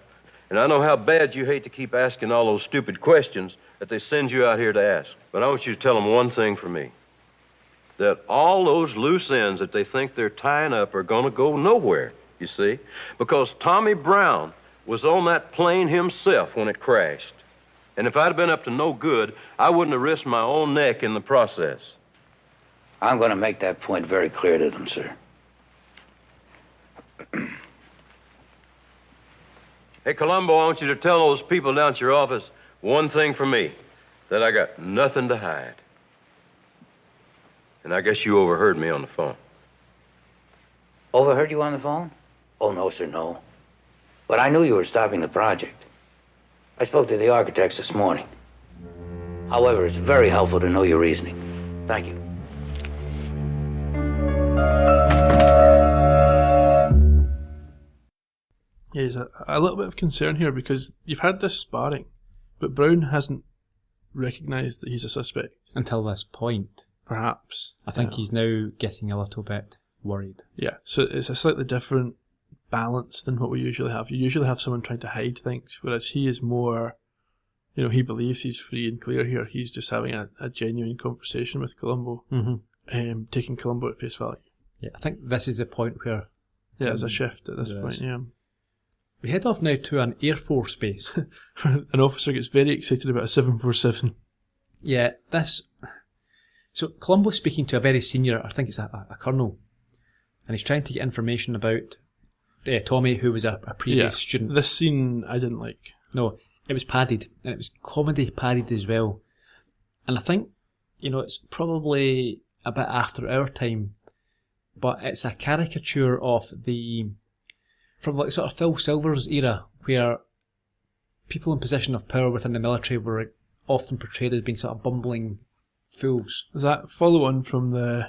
And I know how bad you hate to keep asking all those stupid questions that they send you out here to ask. But I want you to tell them one thing for me. That all those loose ends that they think they're tying up are going to go nowhere, you see? Because Tommy Brown was on that plane himself when it crashed. And if I'd been up to no good, I wouldn't have risked my own neck in the process. I'm going to make that point very clear to them, sir. Hey, Columbo, I want you to tell those people down at your office one thing for me, that I got nothing to hide. And I guess you overheard me on the phone. Overheard you on the phone? Oh, no, sir, no. But I knew you were stopping the project. I spoke to the architects this morning. However, it's very helpful to know your reasoning. Thank you. Yeah, there's a little bit of concern here because you've had this sparring, but Brown hasn't recognised that he's a suspect. Until this point. Perhaps. I think he's now getting a little bit worried. Yeah, so it's a slightly different balance than what we usually have. You usually have someone trying to hide things, whereas he is more, he believes he's free and clear here. He's just having a genuine conversation with Columbo, taking Columbo at face value. Yeah, I think this is the point where... Yeah, there's a shift at this point, yeah. We head off now to an Air Force base. An officer gets very excited about a 747. Yeah, So Columbo's speaking to a very senior, I think it's a colonel, and he's trying to get information about Tommy, who was a previous student. This scene I didn't like. No, it was padded, and it was comedy padded as well. And I think, it's probably a bit after our time, but it's a caricature of from like sort of Phil Silver's era, where people in position of power within the military were often portrayed as being sort of bumbling fools. Does that follow on from the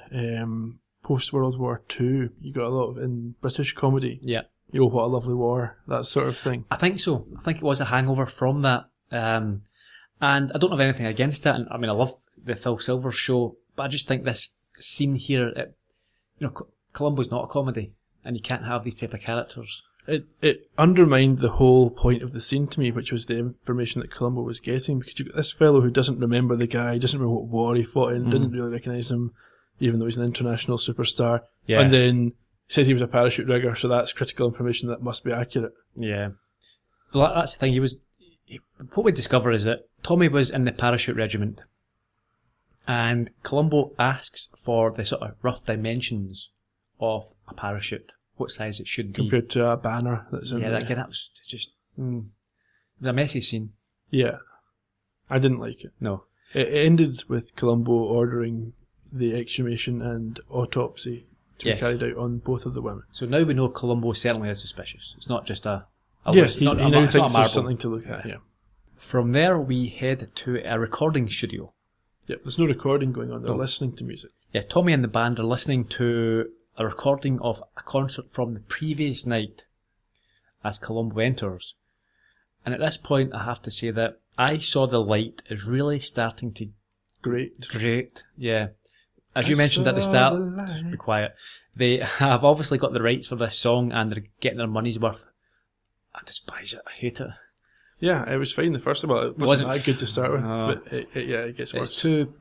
post-World War II? You got a lot of in British comedy. Yeah. What a Lovely War, that sort of thing. I think so. I think it was a hangover from that. And I don't have anything against it. And I mean, I love the Phil Silver show, but I just think this scene here, Columbo's not a comedy, and you can't have these type of characters. It undermined the whole point of the scene to me, which was the information that Columbo was getting, because you've got this fellow who doesn't remember the guy, doesn't remember what war he fought in, didn't really recognise him, even though he's an international superstar. Yeah. And then says he was a parachute rigger, so that's critical information that must be accurate. Yeah. Well, that's the thing. What we discover is that Tommy was in the parachute regiment, and Columbo asks for the sort of rough dimensions of a parachute, what size it should be. Compared to a banner that's in there. Yeah, that was just... It was a messy scene. Yeah. I didn't like it. No. It ended with Columbo ordering the exhumation and autopsy to be carried out on both of the women. So now we know Columbo certainly is suspicious. It's not just a yes, he now thinks there's something to look at, yeah. From there, we head to a recording studio. Yep, there's no recording going on. They're listening to music. Yeah, Tommy and the band are listening to a a recording of a concert from the previous night as Columbo enters. And at this point, I have to say that I saw the light is really starting to... Great, yeah. As you mentioned at the start, just be quiet, they have obviously got the rights for this song and they're getting their money's worth. I despise it, I hate it. Yeah, it was fine the first of all. It wasn't that good to start with, but it gets worse. It's too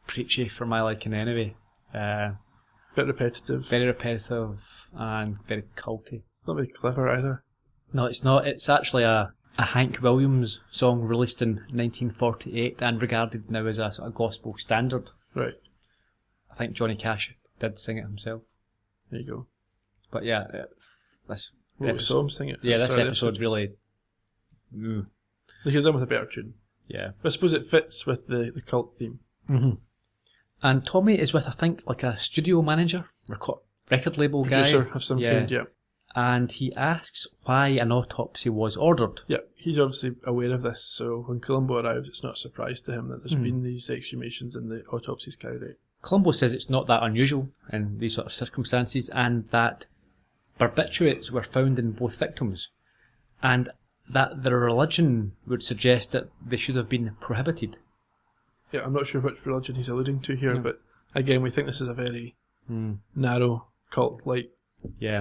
preachy for my liking anyway. Bit repetitive. Very repetitive and very culty. It's not very clever either. No, it's not. It's actually a Hank Williams song released in 1948 and regarded now as a sort of gospel standard. Right. I think Johnny Cash did sing it himself. There you go. But yeah, this saw him sing it. Yeah, this episode really... They could have done with a better tune. Yeah. But I suppose it fits with the cult theme. Mm-hmm. And Tommy is with, I think, like a studio manager, record label Producer guy. of some kind, yeah. And he asks why an autopsy was ordered. Yeah, he's obviously aware of this, so when Columbo arrives, it's not a surprise to him that there's been these exhumations and the autopsies carried out. Columbo says it's not that unusual in these sort of circumstances and that barbiturates were found in both victims and that their religion would suggest that they should have been prohibited. Yeah, I'm not sure which religion he's alluding to here, but again, we think this is a very narrow cult-like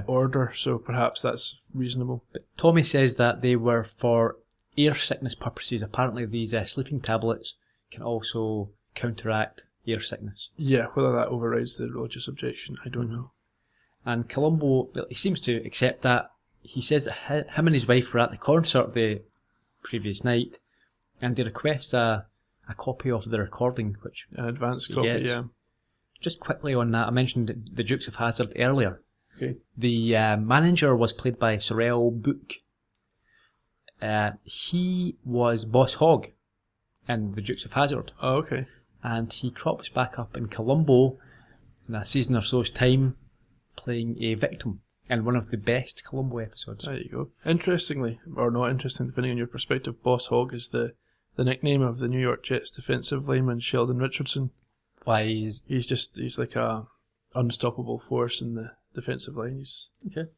order, so perhaps that's reasonable. But Tommy says that they were for air sickness purposes. Apparently these sleeping tablets can also counteract air sickness. Yeah, whether that overrides the religious objection, I don't know. And Columbo, he seems to accept that. He says that him and his wife were at the concert the previous night and they request a copy of the recording, which an advance copy, yeah. Just quickly on that, I mentioned the Dukes of Hazzard earlier. Okay. The manager was played by Sorrel Book. He was Boss Hogg in the Dukes of Hazzard. Oh, okay. And he crops back up in Columbo in a season or so's time, playing a victim in one of the best Columbo episodes. There you go. Interestingly, or not interesting, depending on your perspective, Boss Hogg is the nickname of the New York Jets defensive lineman Sheldon Richardson. Why he's like a unstoppable force in the defensive line. Okay.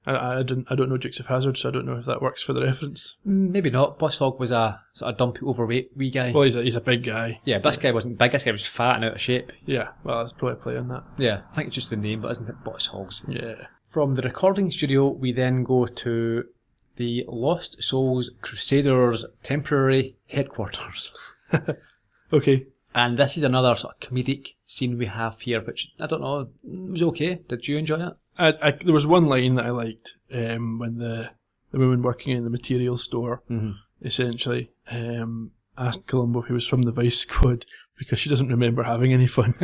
I don't know Dukes of Hazzard, so I don't know if that works for the reference. Maybe not. Boss Hogg was a sort of dumpy, overweight wee guy. Well, he's a big guy. Yeah, but this guy wasn't big. This guy was fat and out of shape. Yeah, well, that's probably a play on that. Yeah, I think it's just the name, but isn't it Boss Hogg's? Yeah. From the recording studio, we then go to the Lost Souls Crusaders temporary headquarters. Okay. And this is another sort of comedic scene we have here, which, I don't know, was okay. Did you enjoy it? There was one line that I liked when the woman working in the materials store essentially asked Columbo if he was from the Vice Squad because she doesn't remember having any fun.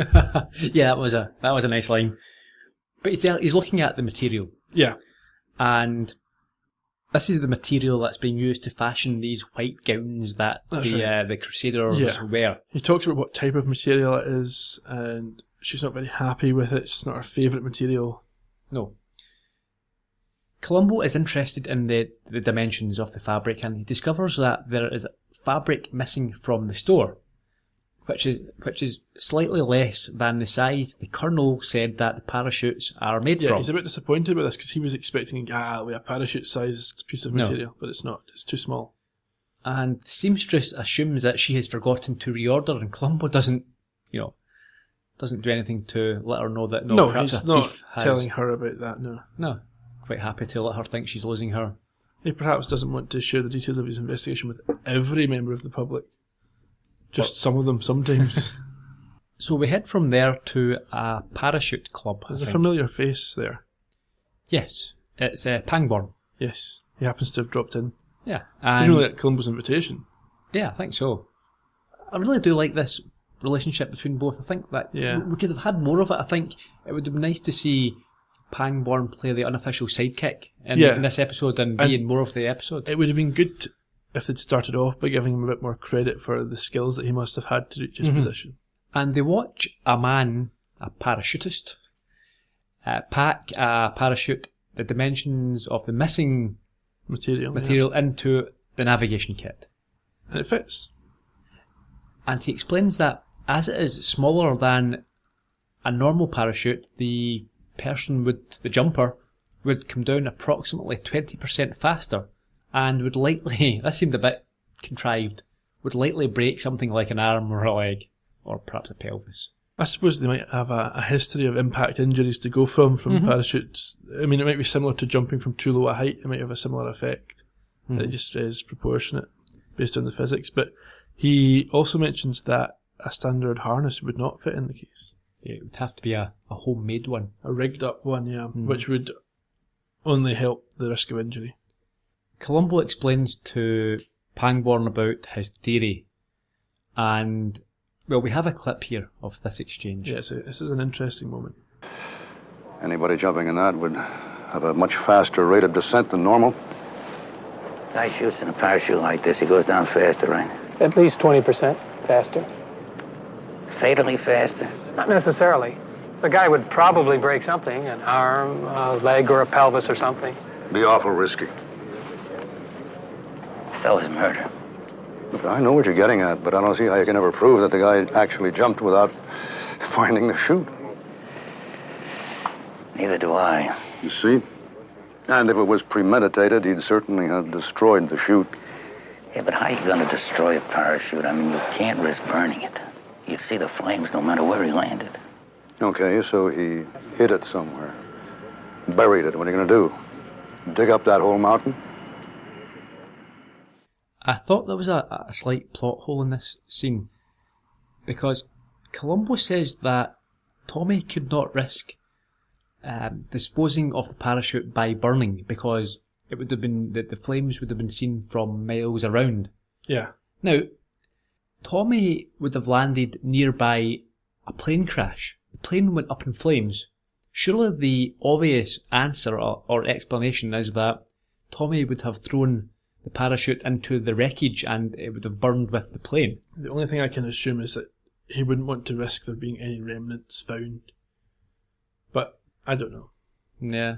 Yeah, that was a nice line. But he's looking at the material. Yeah. And this is the material that's being used to fashion these white gowns that the Crusaders wear. He talks about what type of material it is, and she's not very happy with it. It's not her favourite material. No. Columbo is interested in the dimensions of the fabric, and he discovers that there is fabric missing from the store, which is slightly less than the size the Colonel said that the parachutes are made from. Yeah, he's a bit disappointed with this because he was expecting a parachute-sized piece of material, but it's not. It's too small. And the seamstress assumes that she has forgotten to reorder, and Columbo doesn't do anything to let her know that. No, he's not telling her about that. No, quite happy to let her think she's losing her. He perhaps doesn't want to share the details of his investigation with every member of the public. Just some of them sometimes. So we head from there to a parachute club. There's a familiar face there. Yes, it's Pangborn. Yes, he happens to have dropped in. Yeah. Presumably at Columbo's invitation. Yeah, I think so. I really do like this relationship between both. I think that we could have had more of it. I think it would have been nice to see Pangborn play the unofficial sidekick in this episode and be in more of the episode. It would have been good if they'd started off by giving him a bit more credit for the skills that he must have had to reach his position. And they watch a man, a parachutist, pack a parachute, the dimensions of the missing material into the navigation kit. And it fits. And he explains that as it is smaller than a normal parachute, the person the jumper, would come down approximately 20% faster and would likely, that seemed a bit contrived, would likely break something like an arm or a leg, or perhaps a pelvis. I suppose they might have a history of impact injuries to go from parachutes. I mean, it might be similar to jumping from too low a height. It might have a similar effect. It just is proportionate based on the physics. But he also mentions that a standard harness would not fit in the case. It would have to be a homemade one. A rigged up one, yeah, which would only help the risk of injury. Columbo explains to Pangborn about his theory, and well, we have a clip here of this exchange. Yes, this is an interesting moment. Anybody jumping in that would have a much faster rate of descent than normal. Guy shoots in a parachute like this, he goes down faster, right? At least 20% faster. Fatally faster? Not necessarily. The guy would probably break something, an arm, a leg, or a pelvis or something. Be awful risky. So is murder. Look, I know what you're getting at, but I don't see how you can ever prove that the guy actually jumped without finding the chute. Neither do I. You see? And if it was premeditated, he'd certainly have destroyed the chute. Yeah, but how are you going to destroy a parachute? I mean, you can't risk burning it. You'd see the flames no matter where he landed. Okay, so he hid it somewhere. Buried it. What are you going to do? Dig up that whole mountain? I thought there was a slight plot hole in this scene, because Columbo says that Tommy could not risk disposing of the parachute by burning, because it would have been the flames would have been seen from miles around. Yeah. Now, Tommy would have landed nearby a plane crash. The plane went up in flames. Surely the obvious answer or explanation is that Tommy would have thrown the parachute into the wreckage and it would have burned with the plane. The only thing I can assume is that he wouldn't want to risk there being any remnants found. But I don't know. Yeah.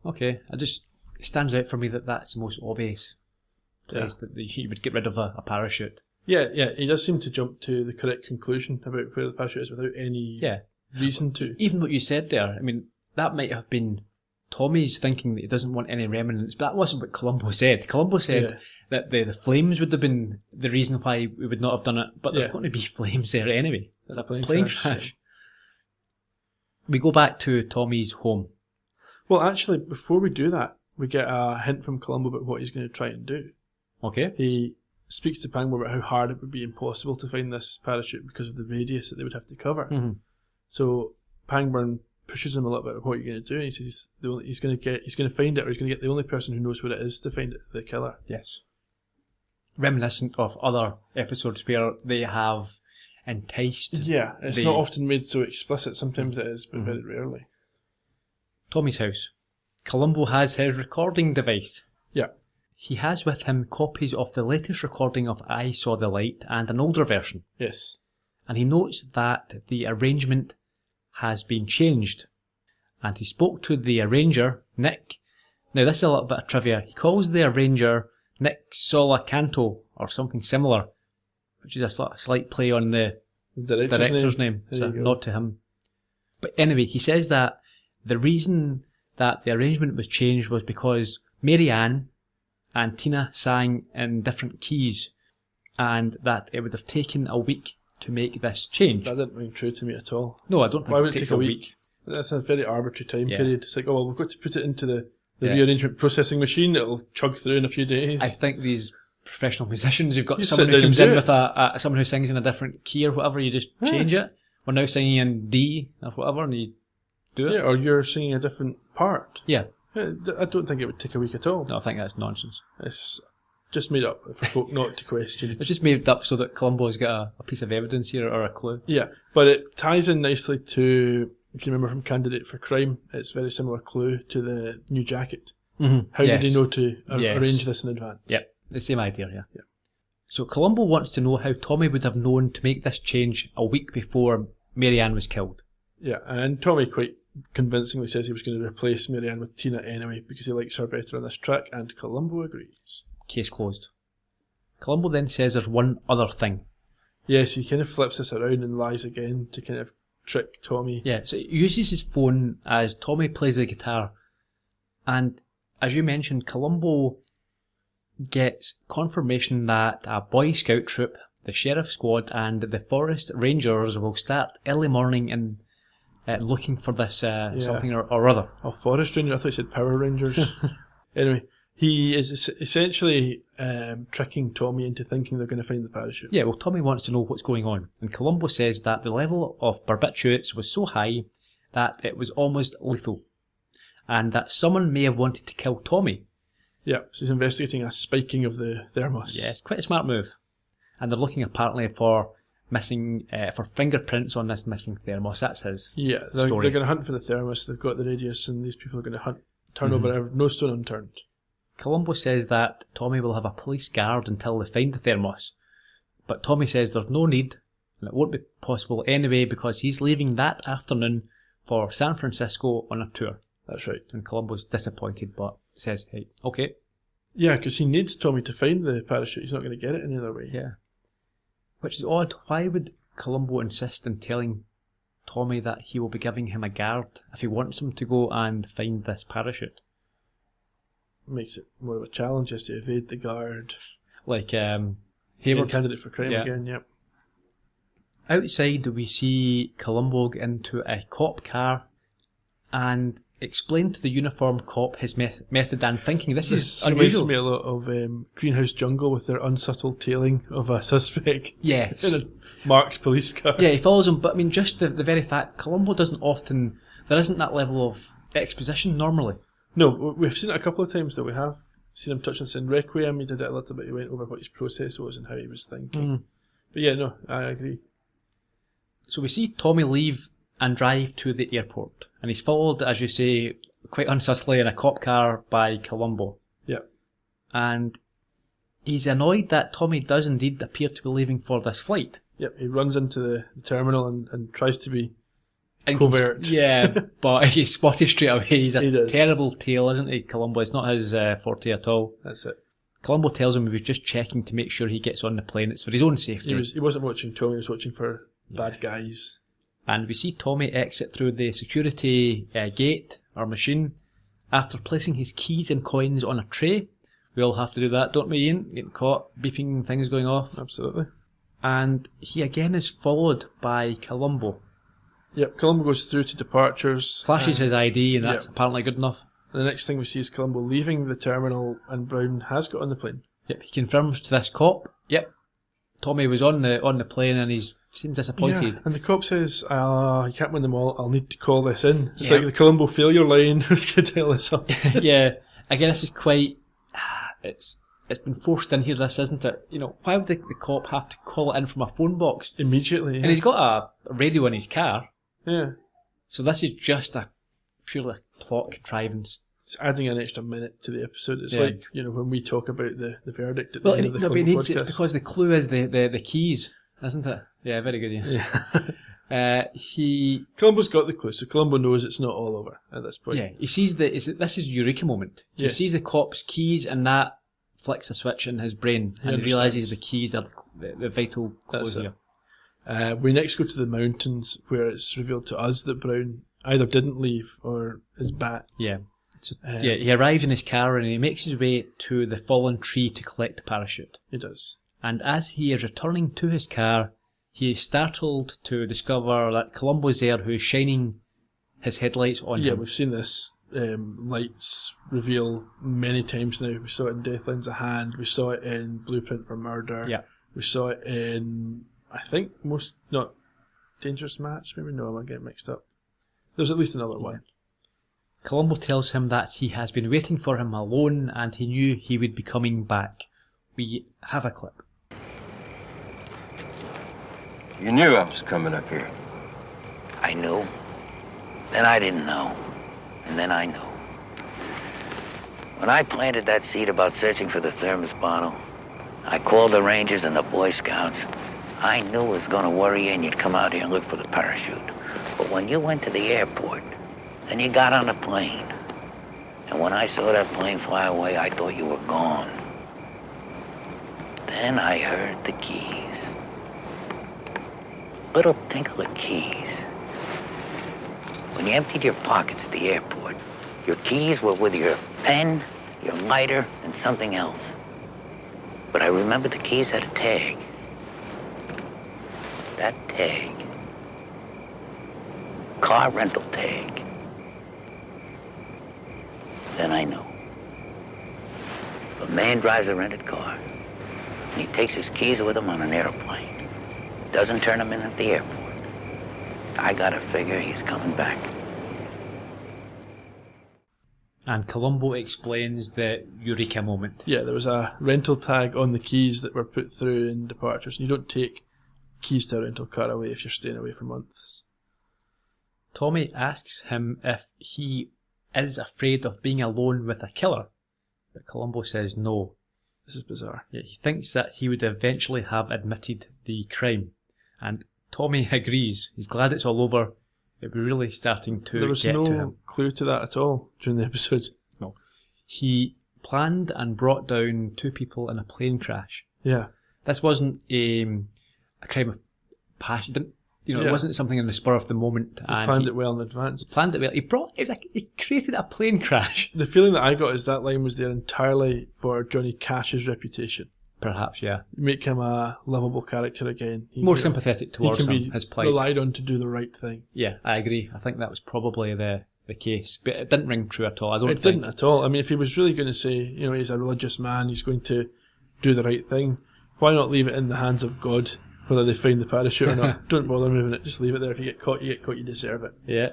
Okay. It stands out for me that that's the most obvious place that he would get rid of a parachute. Yeah, he does seem to jump to the correct conclusion about where the parachute is without any reason to. Even what you said there, I mean, that might have been Tommy's thinking that he doesn't want any remnants, but that wasn't what Columbo said. Columbo said that the flames would have been the reason why we would not have done it, but there's going to be flames there anyway. There's a plane crash. We go back to Tommy's home. Well, actually, before we do that, we get a hint from Columbo about what he's going to try and do. Okay. He speaks to Pangborn about how hard it would be impossible to find this parachute because of the radius that they would have to cover. Mm-hmm. So Pangborn pushes him a little bit about what you're going to do, and he says he's going to find it, or he's going to get the only person who knows what it is to find it, the killer. Yes. Reminiscent of other episodes where they have enticed. Yeah, it's not often made so explicit. Sometimes it is, but very rarely. Tommy's house. Columbo has his recording device. Yeah. He has with him copies of the latest recording of I Saw the Light and an older version. Yes. And he notes that the arrangement has been changed. And he spoke to the arranger, Nick. Now this is a little bit of trivia. He calls the arranger Nick Solacanto or something similar, which is a slight play on the director's name. It's a nod to him. But anyway, he says that the reason that the arrangement was changed was because Mary Ann and Tina sang in different keys, and that it would have taken a week to make this change. That didn't ring true to me at all. No, I don't think it takes a week. That's a very arbitrary time period. It's like, oh, well, we've got to put it into the rearrangement processing machine. It'll chug through in a few days. I think these professional musicians, you've got someone who comes in with someone who sings in a different key or whatever, you just change it. We're now singing in D or whatever, and you do it. Yeah, or you're singing a different part. Yeah. I don't think it would take a week at all. No, I think that's nonsense. It's just made up for folk not to question. It's just made up so that Columbo's got a piece of evidence here or a clue. Yeah, but it ties in nicely to, if you remember from Candidate for Crime, it's a very similar clue to the new jacket. Mm-hmm. How did he know to arrange this in advance? Yeah, the same idea, yeah. So Columbo wants to know how Tommy would have known to make this change a week before Mary Ann was killed. Yeah, and Tommy quite convincingly says he was going to replace Mary Ann with Tina anyway because he likes her better on this track, and Columbo agrees. Case closed. Columbo then says there's one other thing. Yes, he kind of flips this around and lies again to kind of trick Tommy. Yeah, so he uses his phone as Tommy plays the guitar. And as you mentioned, Columbo gets confirmation that a Boy Scout troop, the Sheriff Squad, and the Forest Rangers will start early morning and looking for this something or other. Oh, Forest Ranger? I thought he said Power Rangers. Anyway, he is essentially tricking Tommy into thinking they're going to find the parachute. Yeah, well, Tommy wants to know what's going on. And Columbo says that the level of barbiturates was so high that it was almost lethal. And that someone may have wanted to kill Tommy. Yeah, so he's investigating a spiking of the thermos. Yes, quite a smart move. And they're looking apparently for missing, for fingerprints on this missing thermos. That's his they're story. going to hunt for the thermos. They've got the radius, and these people are going to turn over no stone unturned. Columbo says that Tommy will have a police guard until they find the thermos. But Tommy says there's no need, and it won't be possible anyway because he's leaving that afternoon for San Francisco on a tour. That's right. And Columbo's disappointed, but says, hey, okay. Yeah, because he needs Tommy to find the parachute. He's not going to get it any other way. Yeah. Which is odd. Why would Columbo insist on telling Tommy that he will be giving him a guard if he wants him to go and find this parachute? Makes it more of a challenge just to evade the guard. Like, Hayward. Candidate for crime again, yep. Outside, we see Columbo get into a cop car and explain to the uniformed cop his method and thinking. This is unusual. Reminds me a lot of Greenhouse Jungle with their unsubtle tailing of a suspect. Yes. In a marked police car. Yeah, he follows him, but I mean, just the very fact, Columbo doesn't often, there isn't that level of exposition normally. No, we've seen it a couple of times though. We have seen him touch on this in Requiem. He did it a little bit. He went over what his process was and how he was thinking. But yeah, no, I agree. So we see Tommy leave and drive to the airport. And he's followed, as you say, quite unsubtly in a cop car by Columbo. Yeah. And he's annoyed that Tommy does indeed appear to be leaving for this flight. Yep, he runs into the terminal and tries to be covert. Yeah, but he's spotted straight away. He's a terrible tail, isn't he, Columbo? It's not his forte at all. That's it. Columbo tells him he was just checking to make sure he gets on the plane. It's for his own safety. He wasn't watching Tommy, he was watching for bad guys. And we see Tommy exit through the security gate, or machine, after placing his keys and coins on a tray. We all have to do that, don't we, Ian? Getting caught, beeping, things going off. Absolutely. And he again is followed by Columbo. Yep, Columbo goes through to departures. Flashes his ID, and that's apparently good enough. The next thing we see is Columbo leaving the terminal, and Brown has got on the plane. Yep, he confirms to this cop, yep, Tommy was on the plane and he seems disappointed. Yeah, and the cop says, you can't win them all, I'll need to call this in. It's like the Columbo failure line. Who's going to tell this up? Yeah, again, this is quite... It's been forced in here, this, isn't it? You know, why would the cop have to call it in from a phone box? Immediately, yeah. And he's got a radio in his car. Yeah. So this is just a purely plot contrivance. It's adding an extra minute to the episode. It's like, you know, when we talk about the verdict at the end of the but it needs, podcast. it's because the clue is the keys, isn't it? Yeah, very good, yeah. Columbo's got the clue, so Columbo knows it's not all over at this point. Yeah, he sees this is Eureka moment. Yes. He sees the cop's keys and that flicks a switch in his brain and he realises the keys are the vital clue here. We next go to the mountains where it's revealed to us that Brown either didn't leave or is back. Yeah. So, he arrives in his car and he makes his way to the fallen tree to collect the parachute. He does. And as he is returning to his car, he is startled to discover that Columbo's there who's shining his headlights on him. Yeah, we've seen this lights reveal many times now. We saw it in Deathline's a Hand, we saw it in Blueprint for Murder, we saw it in, I think, not Dangerous Match, maybe no, I'm getting mixed up. There's at least another one. Columbo tells him that he has been waiting for him alone and he knew he would be coming back. We have a clip. You knew I was coming up here. I knew. Then I didn't know. And then I knew. When I planted that seed about searching for the thermos bottle, I called the Rangers and the Boy Scouts. I knew it was going to worry you and you'd come out here and look for the parachute. But when you went to the airport, then you got on a plane. And when I saw that plane fly away, I thought you were gone. Then I heard the keys. Little tinkle of keys. When you emptied your pockets at the airport, your keys were with your pen, your lighter, and something else. But I remember the keys had a tag. That tag. Car rental tag. Then I know. If a man drives a rented car, and he takes his keys with him on an airplane, doesn't turn them in at the airport, I gotta figure he's coming back. And Columbo explains the eureka moment. Yeah, there was a rental tag on the keys that were put through in departures. You don't take keys to a rental car away if you're staying away for months. Tommy asks him if he is afraid of being alone with a killer, but Columbo says no. This is bizarre. Yeah, he thinks that he would eventually have admitted the crime, and Tommy agrees. He's glad it's all over. It was really starting to There was get to him. no clue to that at all during the episode. No. He planned and brought down 2 people in a plane crash. Yeah. This wasn't a crime of passion. It Yeah. wasn't something in the spur of the moment. He planned it well in advance. Planned it well. He created a plane crash. The feeling that I got is that line was there entirely for Johnny Cash's reputation. Perhaps, yeah. Make him a lovable character again. More sympathetic towards he can him, be his plight. relied on to do the right thing. Yeah, I agree. I think that was probably the case. But it didn't ring true at all. It didn't at all. I mean, if he was really going to say, he's a religious man, he's going to do the right thing, why not leave it in the hands of God, whether they find the parachute or not? Don't bother moving it. Just leave it there. If you get caught, you deserve it. Yeah.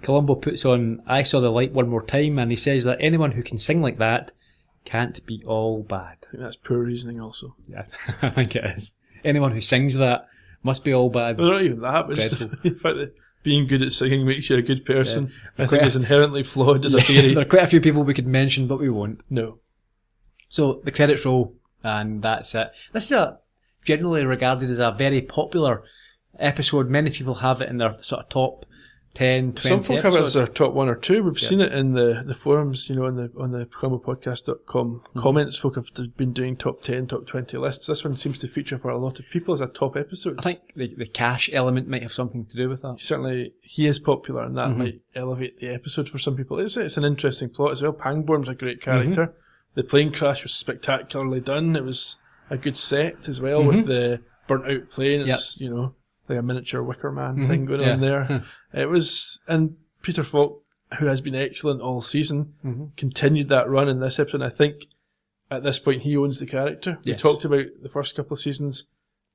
Columbo puts on I Saw the Light one more time, and he says that anyone who can sing like that can't be all bad. I think that's poor reasoning also. Yeah, I think it is. Anyone who sings that must be all bad. Well, not even that, but just the fact that being good at singing makes you a good person, yeah. I think is inherently flawed as a theory. There are quite a few people we could mention, but we won't. No. So, the credits roll, and that's it. This is generally regarded as a very popular episode. Many people have it in their sort of top 10, 20 Some folk episodes. have it as their top 1 or 2. We've seen it in the forums, on the ColumboPodcast.com comments. Folk have been doing top 10, top 20 lists. This one seems to feature for a lot of people as a top episode. I think the cash element might have something to do with that. Certainly, he is popular, and that might elevate the episode for some people. It's an interesting plot as well. Pangborn's a great character. The plane crash was spectacularly done. It was a good set as well with the burnt out plane. It's like a miniature Wicker Man thing going on there. It was, and Peter Falk, who has been excellent all season, continued that run in this episode. I think at this point he owns the character. Yes. We talked about the first couple of seasons.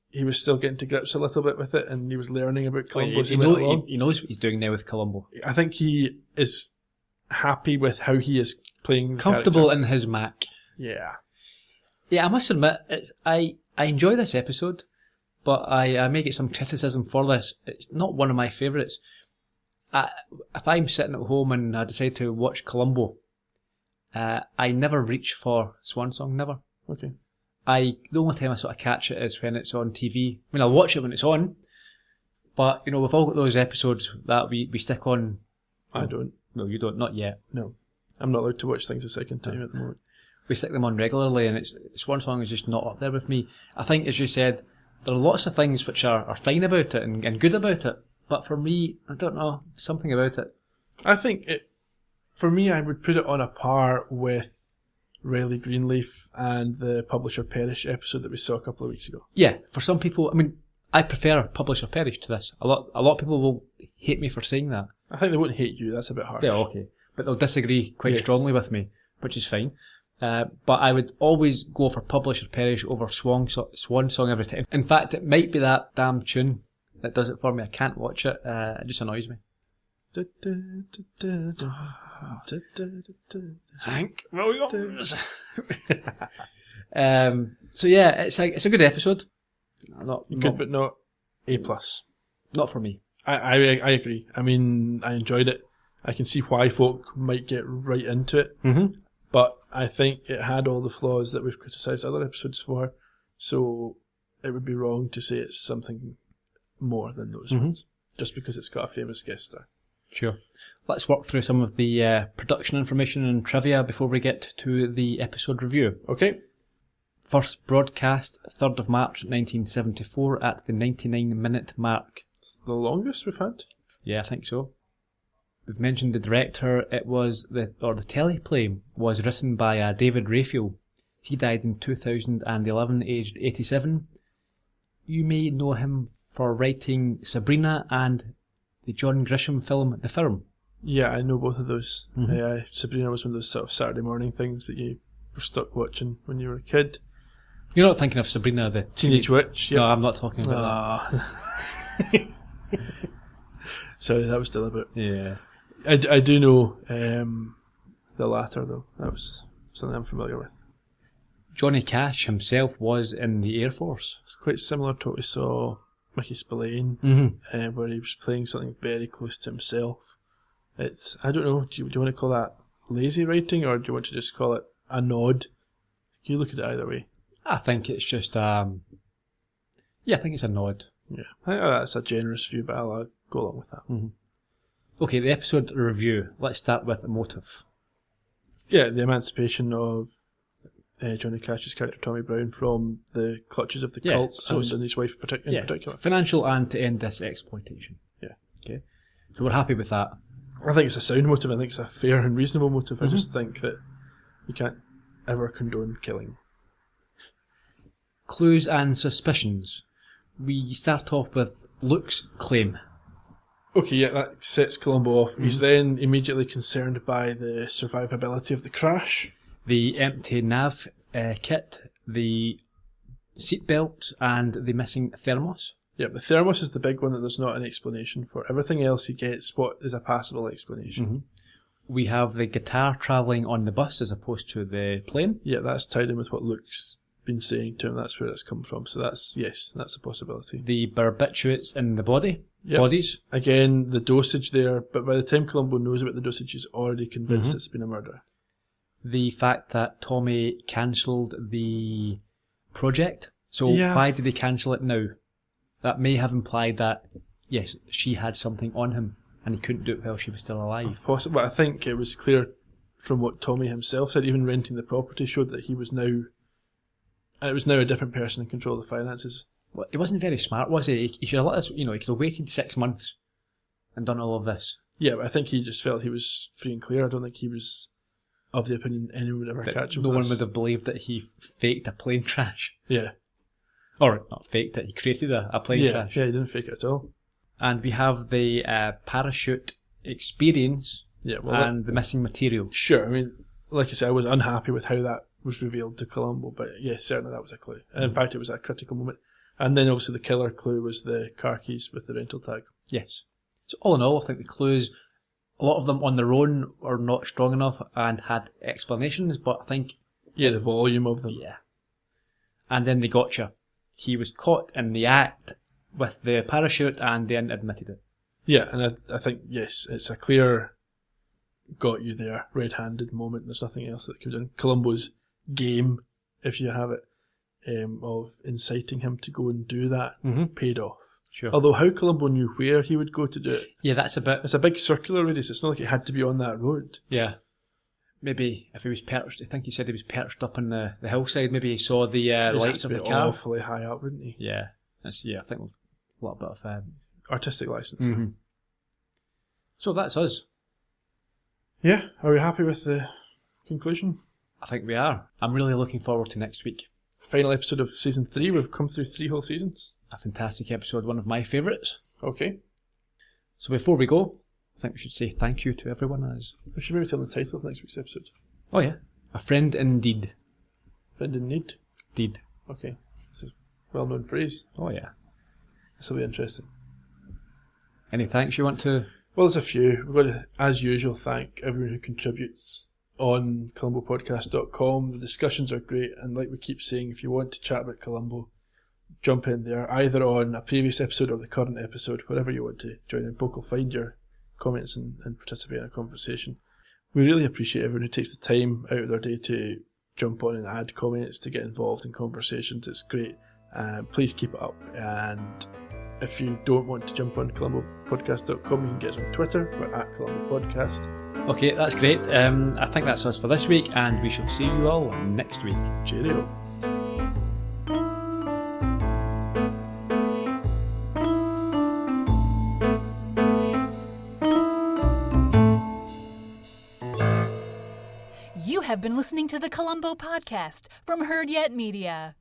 He was still getting to grips a little bit with it, and he was learning about Columbo as he went along. He knows what he's doing now with Columbo. I think he is happy with how he is playing the Comfortable character. in his Mac. Yeah. Yeah, I must admit, I enjoy this episode, but I may get some criticism for this. It's not one of my favourites. If I'm sitting at home and I decide to watch Columbo, I never reach for Swan Song, never. Okay. The only time I sort of catch it is when it's on TV. I mean, I'll watch it when it's on, but, we've all got those episodes that we stick on. I don't. No, you don't, not yet. No. I'm not allowed to watch things a second time at the moment. We stick them on regularly, and Swan Song is just not up there with me. I think, as you said, there are lots of things which are fine about it and good about it, but for me, I don't know, something about it. I think for me, I would put it on a par with Riley Greenleaf and the Publisher Perish episode that we saw a couple of weeks ago. Yeah, for some people, I mean, I prefer Publisher Perish to this. A lot of people will hate me for saying that. I think they won't hate you, that's a bit harsh. Yeah, okay. But they'll disagree quite strongly with me, which is fine. But I would always go for Publisher Perish over Swan Song every time. In fact, it might be that damn tune that does it for me. I can't watch it. It just annoys me. Hank Williams. So yeah, it's a good episode. Good, but not A+. Not for me. I agree. I mean, I enjoyed it. I can see why folk might get right into it. Mm-hmm. But I think it had all the flaws that we've criticised other episodes for, so it would be wrong to say it's something more than those ones, just because it's got a famous guest star. Sure. Let's work through some of the production information and trivia before we get to the episode review. Okay. First broadcast, 3rd of March 1974 at the 99-minute mark. It's the longest we've had. Yeah, I think so. We've mentioned the director. It was the teleplay was written by David Rayfield. He died in 2011, aged 87. You may know him for writing Sabrina and the John Grisham film The Firm. Yeah, I know both of those. Mm-hmm. Sabrina was one of those sort of Saturday morning things that you were stuck watching when you were a kid. You're not thinking of Sabrina the Teenage Witch? Yep. No, I'm not talking about that. Sorry, that was deliberate. Yeah. I do know the latter, though. That was something I'm familiar with. Johnny Cash himself was in the Air Force. It's quite similar to what we saw Mickey Spillane, where he was playing something very close to himself. It's, I don't know, do you want to call that lazy writing, or do you want to just call it a nod? You look at it either way. I think it's just, I think it's a nod. Yeah, I think that's a generous view, but I'll go along with that. Mm-hmm. Okay, the episode review. Let's start with the motive. Yeah, the emancipation of Johnny Cash's character Tommy Brown from the clutches of the cult and his wife in particular. Financial and to end this exploitation. Yeah. Okay. So we're happy with that. I think it's a sound motive. I think it's a fair and reasonable motive. I just think that you can't ever condone killing. Clues and suspicions. We start off with Luke's claim. Okay, yeah, that sets Columbo off. He's then immediately concerned by the survivability of the crash. The empty nav kit, the seatbelt, and the missing thermos. Yep, the thermos is the big one that there's not an explanation for. Everything else he gets what is a passable explanation. Mm-hmm. We have the guitar travelling on the bus as opposed to the plane. Yeah, that's tied in with what Luke's been saying to him. That's where it's come from. So that's a possibility. The barbiturates in the bodies. Again, the dosage there, but by the time Columbo knows about the dosage, he's already convinced it's been a murder. The fact that Tommy cancelled the project. So why did he cancel it now? That may have implied that, yes, she had something on him and he couldn't do it while she was still alive. Possible, but I think it was clear from what Tommy himself said, even renting the property showed that he was now, and it was now a different person in control of the finances. Well, he wasn't very smart, was he? He should have let us, he could have waited 6 months and done all of this. Yeah, but I think he just felt he was free and clear. I don't think he was of the opinion anyone would ever catch him. No one would have believed that he faked a plane crash. Yeah. Or not faked it, he created a plane crash. Yeah, he didn't fake it at all. And we have the parachute experience and the missing material. Sure, I mean, like I said, I was unhappy with how that was revealed to Columbo, but yes, certainly that was a clue. And in fact, it was a critical moment. And then obviously the killer clue was the car keys with the rental tag. Yes. So all in all, I think the clues, a lot of them on their own are not strong enough and had explanations, but I think... Yeah, the volume of them. Yeah. And then the gotcha. He was caught in the act with the parachute and then admitted it. Yeah, and I think, yes, it's a clear got you there, red-handed moment. There's nothing else that could be done. Columbo's game, if you have it, of inciting him to go and do that paid off. Sure. Although how Columbo knew where he would go to do it. Yeah, that's a bit... It's a big circular radius. It's not like it had to be on that road. Yeah. Maybe if he was perched, I think he said he was perched up on the hillside, maybe he saw the lights of the car. Awfully high up, wouldn't he? Yeah. I think a little bit of... artistic license. Mm-hmm. So that's us. Yeah, are we happy with the conclusion? I think we are. I'm really looking forward to next week. Final episode of season 3. We've come through 3 whole seasons. A fantastic episode, one of my favourites. Okay. So before we go, I think we should say thank you to everyone. We should maybe tell the title of next week's episode. Oh yeah. A Friend Indeed. Friend in Need? Deed. Okay. It's a well-known phrase. Oh yeah. This will be interesting. Any thanks you want to... Well, there's a few. We've got to, as usual, thank everyone who contributes on ColumboPodcast.com. The discussions are great, and like we keep saying, if you want to chat about Columbo, jump in there, either on a previous episode or the current episode, wherever you want to join in. Folk will find your comments and participate in a conversation. We really appreciate everyone who takes the time out of their day to jump on and add comments, to get involved in conversations. It's great. Please keep it up. And if you don't want to jump on ColumboPodcast.com, you can get us on Twitter. We're at Columbo Podcast. Okay, that's great. I think that's us for this week, and we shall see you all next week. Cheerio. You have been listening to the Columbo podcast from Heard Yet Media.